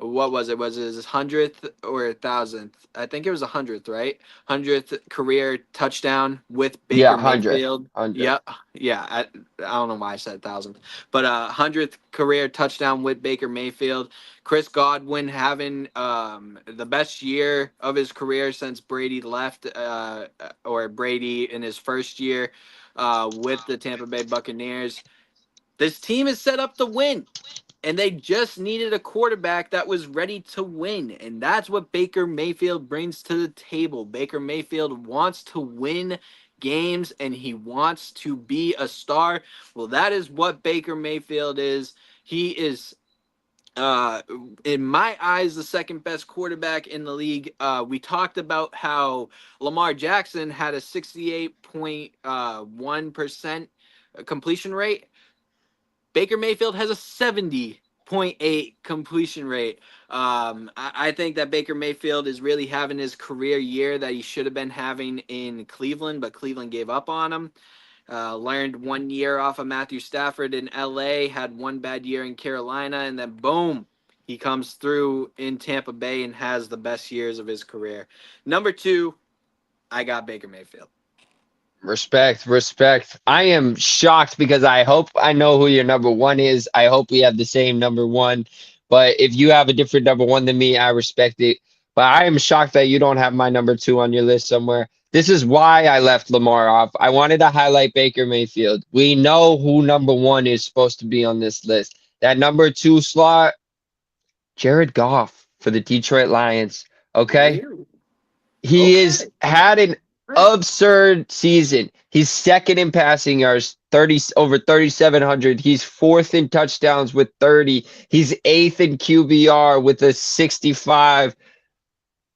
what was it? Was it his 100th or 1,000th? I think it was 100th, right? 100th career touchdown with Baker Yeah, 100. Mayfield. Yeah, yeah. I don't know why I said 1,000th, but 100th career touchdown with Baker Mayfield. Chris Godwin having the best year of his career since Brady left, or Brady in his first year with the Tampa Bay Buccaneers. This team is set up to win. And they just needed a quarterback that was ready to win. And that's what Baker Mayfield brings to the table. Baker Mayfield wants to win games and he wants to be a star. Well, that is what Baker Mayfield is. He is, in my eyes, the second best quarterback in the league. We talked about how Lamar Jackson had a 68.1% completion rate. Baker Mayfield has a 70.8 completion rate. I think that Baker Mayfield is really having his career year that he should have been having in Cleveland, but Cleveland gave up on him. Learned 1 year off of Matthew Stafford in LA, had one bad year in Carolina, and then boom, he comes through in Tampa Bay and has the best years of his career. Number 2, I got Baker Mayfield. Respect. I am shocked because I hope I know who your number 1 is. I hope we have the same number 1. But if you have a different number 1 than me, I respect it. But I am shocked that you don't have my number 2 on your list somewhere. This is why I left Lamar off. I wanted to highlight Baker Mayfield. We know who number 1 is supposed to be on this list. That number 2 slot, Jared Goff for the Detroit Lions. Okay? Really? He has had an absurd season. He's second in passing yards, over 3,700. He's fourth in touchdowns with 30. He's eighth in QBR with a 65.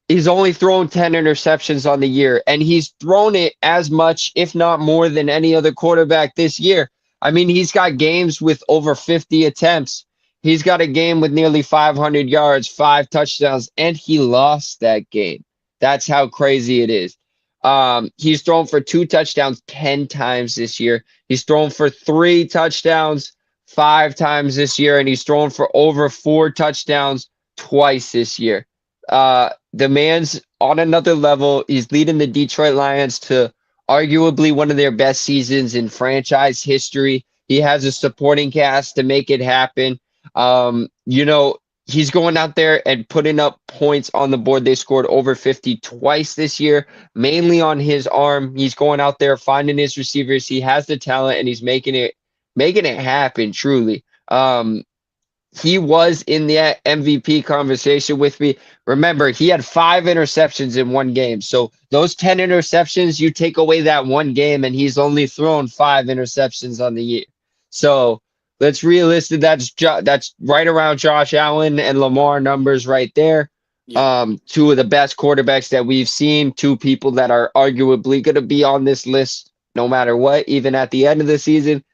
He's only thrown 10 interceptions on the year, and he's thrown it as much, if not more, than any other quarterback this year. I mean, he's got games with over 50 attempts. He's got a game with nearly 500 yards, 5 touchdowns, and he lost that game. That's how crazy it is. He's thrown for 2 touchdowns 10 times this year. He's thrown for 3 touchdowns 5 times this year, and he's thrown for over 4 touchdowns twice this year. The man's on another level. He's leading the Detroit Lions to arguably one of their best seasons in franchise history. He has a supporting cast to make it happen. He's going out there and putting up points on the board. They scored over 50 twice this year, mainly on his arm. He's going out there, finding his receivers. He has the talent, and he's making it happen, truly. He was in the MVP conversation with me. Remember, he had 5 interceptions in one game. So those 10 interceptions, you take away that one game, and he's only thrown 5 interceptions on the year. So that's realistic. That's right around Josh Allen and Lamar numbers right there. Yeah. 2 of the best quarterbacks that we've seen. 2 people that are arguably going to be on this list no matter what, even at the end of the season.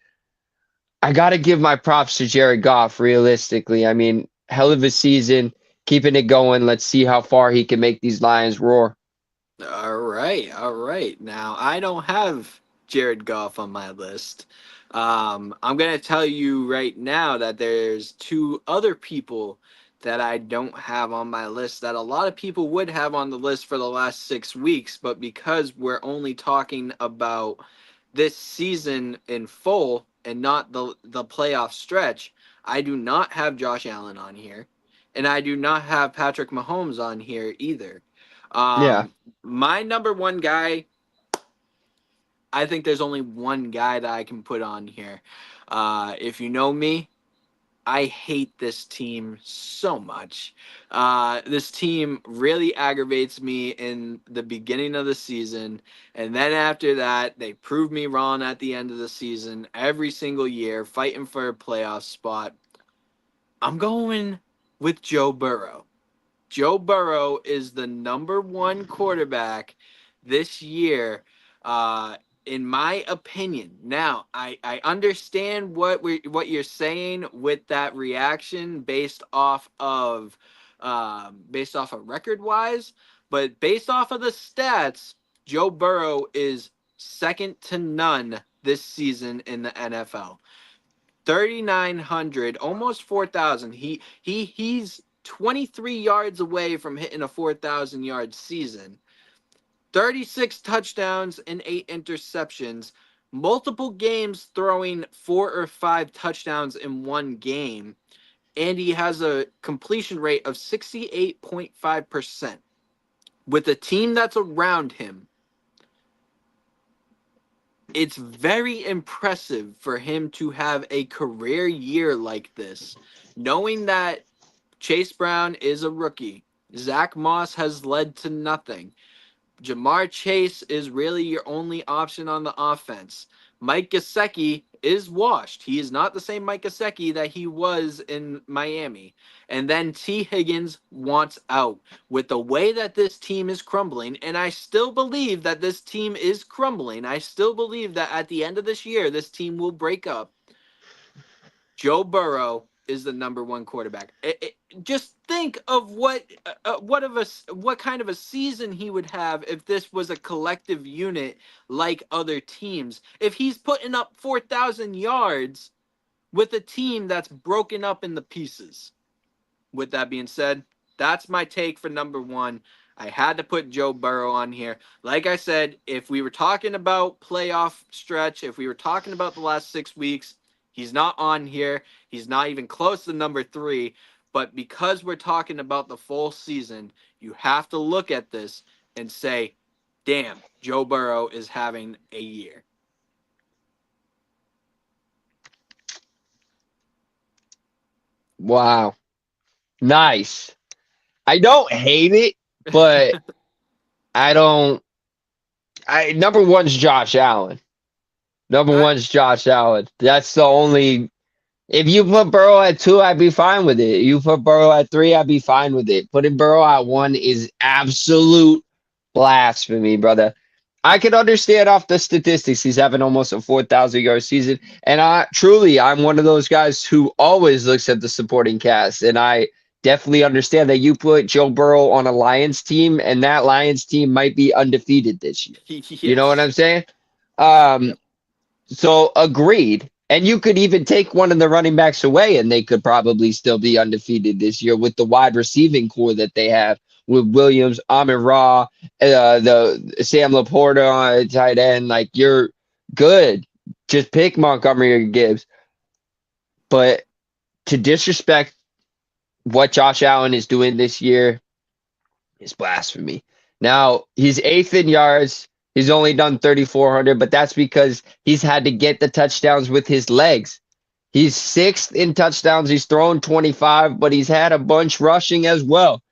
I got to give my props to Jared Goff, realistically. I mean, hell of a season, keeping it going. Let's see how far he can make these Lions roar. All right. Now, I don't have Jared Goff on my list. I'm going to tell you right now that there's 2 other people that I don't have on my list that a lot of people would have on the list for the last 6 weeks, but because we're only talking about this season in full and not the playoff stretch, I do not have Josh Allen on here, and I do not have Patrick Mahomes on here either. My number 1 guy, I think there's only one guy that I can put on here. If you know me, I hate this team so much. This team really aggravates me in the beginning of the season. And then after that, they prove me wrong at the end of the season every single year, fighting for a playoff spot. I'm going with Joe Burrow. Joe Burrow is the number one quarterback this year, in my opinion. Now, I understand what you're saying with that reaction based off of record wise, but based off of the stats, Joe Burrow is second to none this season in the NFL. 3,900, almost 4,000. He's 23 yards away from hitting a 4,000 yard season. 36 touchdowns and 8 interceptions. Multiple games throwing 4 or 5 touchdowns in one game. And he has a completion rate of 68.5%. With a team that's around him, it's very impressive for him to have a career year like this, knowing that Chase Brown is a rookie. Zach Moss has led to nothing. Jamar Chase is really your only option on the offense. Mike Gesicki is washed. He is not the same Mike Gesicki that he was in Miami. And then T. Higgins wants out. With the way that this team is crumbling, and I still believe that this team is crumbling, I still believe that at the end of this year, this team will break up. Joe Burrow is the number one quarterback. Just think of what kind of a season he would have if this was a collective unit like other teams. If he's putting up 4,000 yards with a team that's broken up in the pieces. With that being said, that's my take for number one. I had to put Joe Burrow on here. Like I said, if we were talking about playoff stretch, if we were talking about the last 6 weeks, he's not on here. He's not even close to number 3. But because we're talking about the full season, you have to look at this and say, damn, Joe Burrow is having a year. Wow. Nice. I don't hate it, but number one's Josh Allen. Number one's Josh Allen. That's the only. If you put Burrow at 2, I'd be fine with it. You put Burrow at 3, I'd be fine with it. Putting Burrow at 1 is absolute blasphemy, brother. I can understand off the statistics. He's having almost a 4,000 yard season. And I'm one of those guys who always looks at the supporting cast. And I definitely understand that you put Joe Burrow on a Lions team, and that Lions team might be undefeated this year. Yes. You know what I'm saying? Yep. So agreed. And you could even take one of the running backs away, and they could probably still be undefeated this year with the wide receiving core that they have with Williams, Amon-Ra, the Sam Laporta on tight end. Like, you're good. Just pick Montgomery or Gibbs. But to disrespect what Josh Allen is doing this year is blasphemy. Now, he's 8th in yards. He's only done 3,400, but that's because he's had to get the touchdowns with his legs. He's 6th in touchdowns. He's thrown 25, but he's had a bunch rushing as well.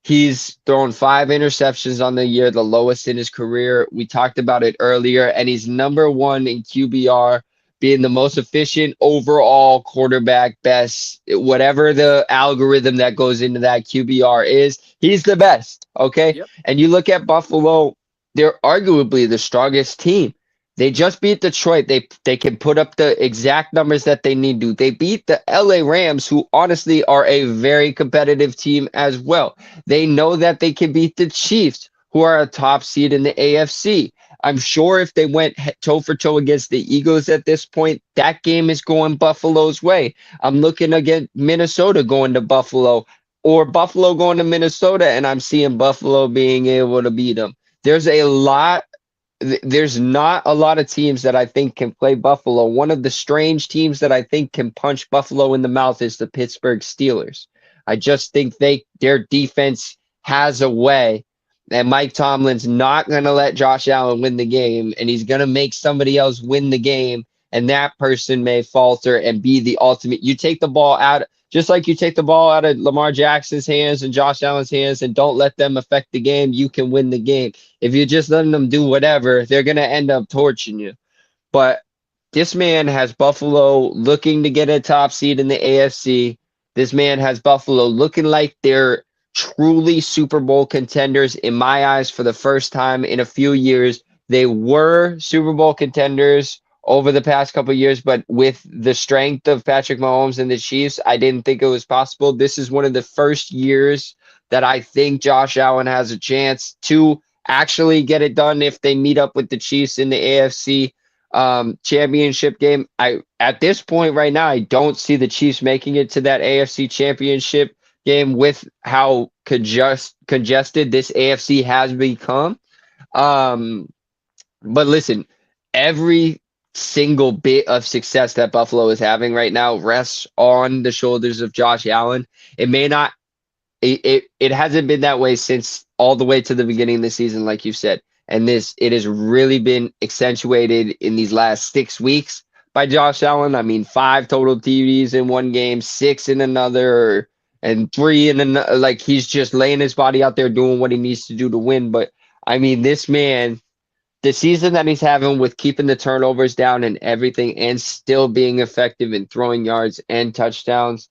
He's thrown 5 interceptions on the year, the lowest in his career. We talked about it earlier, and he's number 1 in QBR, being the most efficient overall quarterback, best, whatever the algorithm that goes into that QBR is. He's the best, okay? Yep. And you look at Buffalo, they're arguably the strongest team. They just beat Detroit. They can put up the exact numbers that they need to. They beat the LA Rams, who honestly are a very competitive team as well. They know that they can beat the Chiefs, who are a top seed in the AFC. I'm sure if they went toe for toe against the Eagles at this point, that game is going Buffalo's way. I'm looking against Minnesota going to Buffalo, or Buffalo going to Minnesota, and I'm seeing Buffalo being able to beat them. There's not a lot of teams that I think can play Buffalo. One of the strange teams that I think can punch Buffalo in the mouth is the Pittsburgh Steelers. I just think their defense has a way, and Mike Tomlin's not going to let Josh Allen win the game, and he's going to make somebody else win the game, and that person may falter and be the ultimate. You take the ball out, just like you take the ball out of Lamar Jackson's hands and Josh Allen's hands and don't let them affect the game, you can win the game. If you're just letting them do whatever, they're going to end up torching you. But this man has Buffalo looking to get a top seed in the AFC. This man has Buffalo looking like they're truly Super Bowl contenders in my eyes for the first time in a few years. They were Super Bowl contenders over the past couple of years, but with the strength of Patrick Mahomes and the Chiefs, I didn't think it was possible. This is one of the first years that I think Josh Allen has a chance to actually get it done if they meet up with the Chiefs in the AFC championship game. At this point right now, I don't see the Chiefs making it to that AFC championship game with how congested this AFC has become. But listen, every single bit of success that Buffalo is having right now rests on the shoulders of Josh Allen. It may not, it hasn't been that way since all the way to the beginning of the season, like you said. And it has really been accentuated in these last 6 weeks by Josh Allen. I mean, 5 total TVs in one game, 6 in another, and 3 in another. Like, he's just laying his body out there doing what he needs to do to win. But I mean, this man, the season that he's having with keeping the turnovers down and everything and still being effective in throwing yards and touchdowns,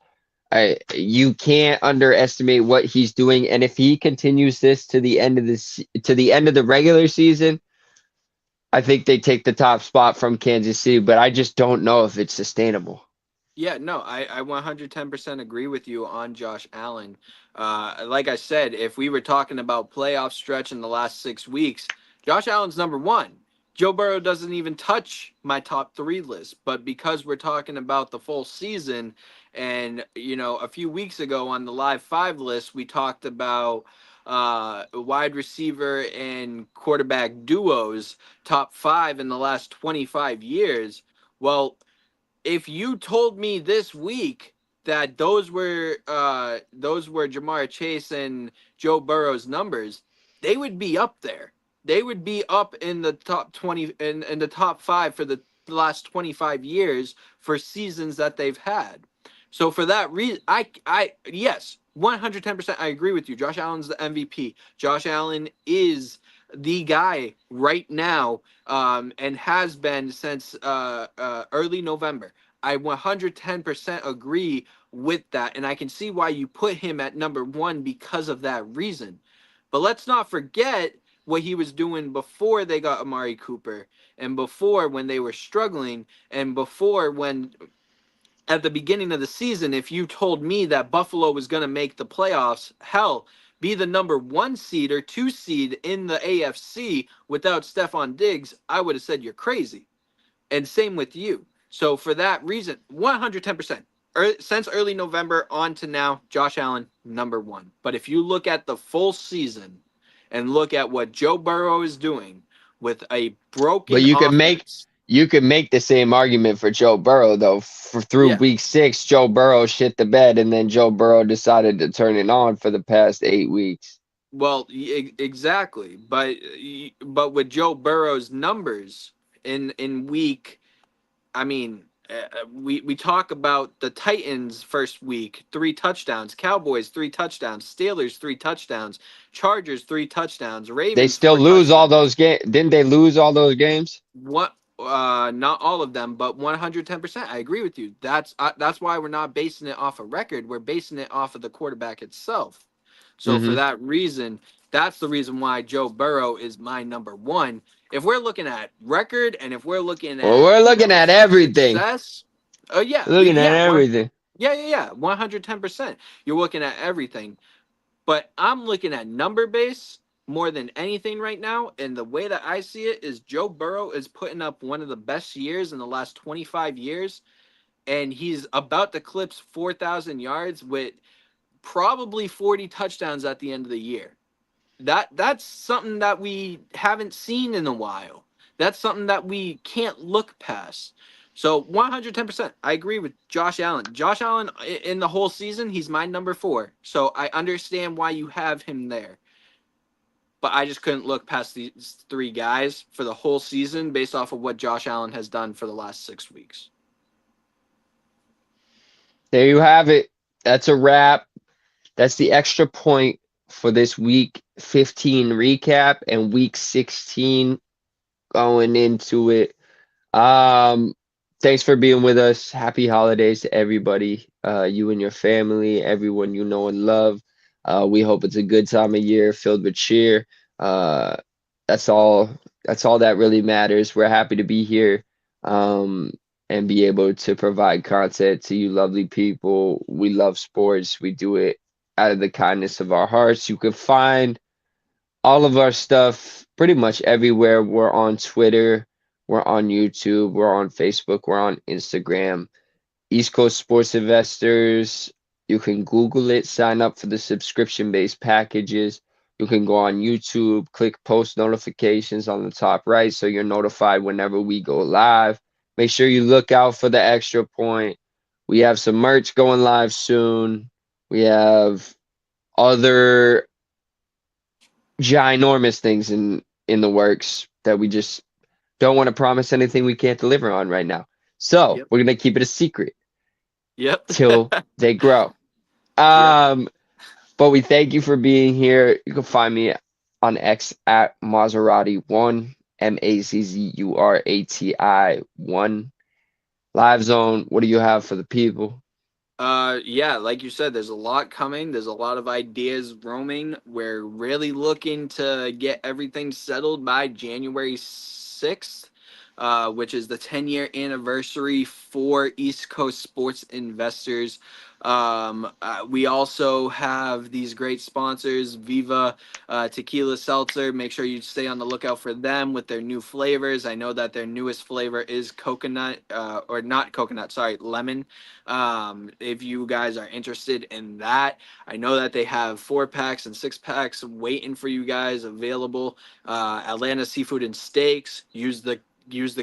you can't underestimate what he's doing. And if he continues this to the end of the regular season, I think they take the top spot from Kansas City, but I just don't know if it's sustainable. Yeah, no, I 110% agree with you on Josh Allen. Like I said, if we were talking about playoff stretch in the last 6 weeks, Josh Allen's number 1. Joe Burrow doesn't even touch my top 3 list, but because we're talking about the full season, and a few weeks ago on the Live 5 list, we talked about wide receiver and quarterback duos, top 5 in the last 25 years. Well, if you told me this week that those were Jamar Chase and Joe Burrow's numbers, they would be up there. They would be up in the top 20 in the top 5 for the last 25 years for seasons that they've had. So for that reason, yes, 110%, I agree with you. Josh Allen's the MVP. Josh Allen is the guy right now, and has been since early November. I 110% agree with that, and I can see why you put him at number 1 because of that reason. But let's not forget what he was doing before they got Amari Cooper, and before when they were struggling, and before when at the beginning of the season, if you told me that Buffalo was going to make the playoffs, hell, be the number 1 seed or 2 seed in the AFC without Stephon Diggs, I would have said you're crazy. And same with you. So for that reason, 110%. Since early November on to now, Josh Allen, number 1. But if you look at the full season and look at what Joe Burrow is doing with a broken But you offense, can make the same argument for Joe Burrow, though. Through week 6, Joe Burrow shit the bed, and then Joe Burrow decided to turn it on for the past 8 weeks. Well, exactly. But with Joe Burrow's numbers in week, I mean, we talk about the Titans first week, 3 touchdowns, Cowboys 3 touchdowns, Steelers 3 touchdowns, Chargers 3 touchdowns, Ravens. They still lose all those games. Didn't they lose all those games? What? Not all of them, but 110%. I agree with you. That's why we're not basing it off a record. We're basing it off of the quarterback itself. So for that reason, that's the reason why Joe Burrow is my number 1. If we're looking at record, and if we're looking at we're looking at everything. Success, yeah, looking at everything. Yeah, 110%. You're looking at everything, but I'm looking at number base more than anything right now, and the way that I see it is Joe Burrow is putting up one of the best years in the last 25 years, and he's about to eclipse 4,000 yards with probably 40 touchdowns at the end of the year. That's something that we haven't seen in a while. That's something that we can't look past. So 110%, I agree with Josh Allen. Josh Allen in the whole season, he's my number 4. So I understand why you have him there. but I just couldn't look past these three guys for the whole season based off of what Josh Allen has done for the last 6 weeks. There you have it. That's a wrap. That's the extra point for this week 15 recap and week 16 going into it. Thanks for being with us. Happy holidays to everybody, you and your family, everyone you know and love. We hope it's a good time of year filled with cheer. That's all that really matters. We're happy to be here and be able to provide content to you lovely people. We love sports. We do it out of the kindness of our hearts. You can find all of our stuff pretty much everywhere. We're on Twitter, we're on YouTube, we're on Facebook, we're on Instagram. East Coast Sports Investors, you can Google it, sign up for the subscription-based packages. You can go on YouTube, click post notifications on the top right so you're notified whenever we go live. Make sure you look out for the Extra Point. We have some merch going live soon. We have other ginormous things in the works that we just don't want to promise anything we can't deliver on right now. So Yep. we're going to keep it a secret Yep. till they grow. Yep. But we thank you for being here. You can find me on X at Maserati1, Mazzurati1. Live Zone, what do you have for the people? Yeah, like you said, there's a lot coming. There's a lot of ideas roaming. We're really looking to get everything settled by January 6th, which is the 10-year anniversary for East Coast Sports Investors. We also have these great sponsors, Viva Tequila Seltzer. Make sure you stay on the lookout for them with their new flavors. I know that their newest flavor is coconut, or not coconut, sorry, lemon. If you guys are interested in that, I know that they have 4-packs and 6-packs waiting for you guys available. Atlanta Seafood and Steaks, use the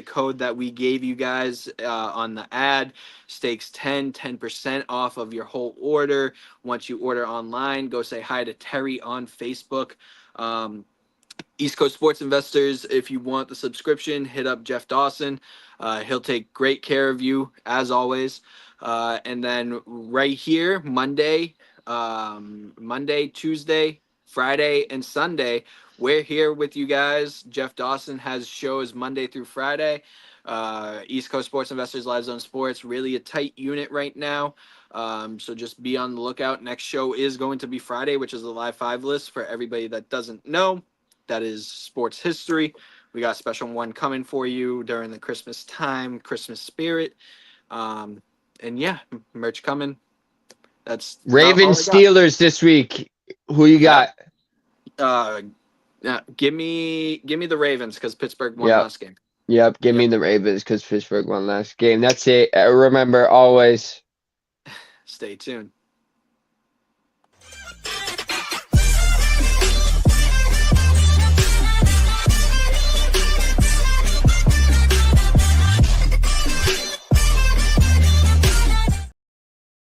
code that we gave you guys on the ad. Steaks 10% off of your whole order. Once you order online, go say hi to Terry on Facebook. East Coast Sports Investors, if you want the subscription, hit up Jeff Dawson. He'll take great care of you, as always. And then right here, Monday, Tuesday, Friday, and Sunday, we're here with you guys. Jeff Dawson has shows Monday through Friday. East Coast Sports Investors, Live Zone Sports, really a tight unit right now. So just be on the lookout. Next show is going to be Friday, which is the Live 5 list for everybody that doesn't know. That is sports history. We got a special one coming for you during the Christmas time, Christmas spirit. And yeah, merch coming. That's Ravens Steelers this week. Who you got? Give me the Ravens because Pittsburgh won Yep. last game. Yep, give me the Ravens because Pittsburgh won last game. That's it. Remember, always Stay tuned.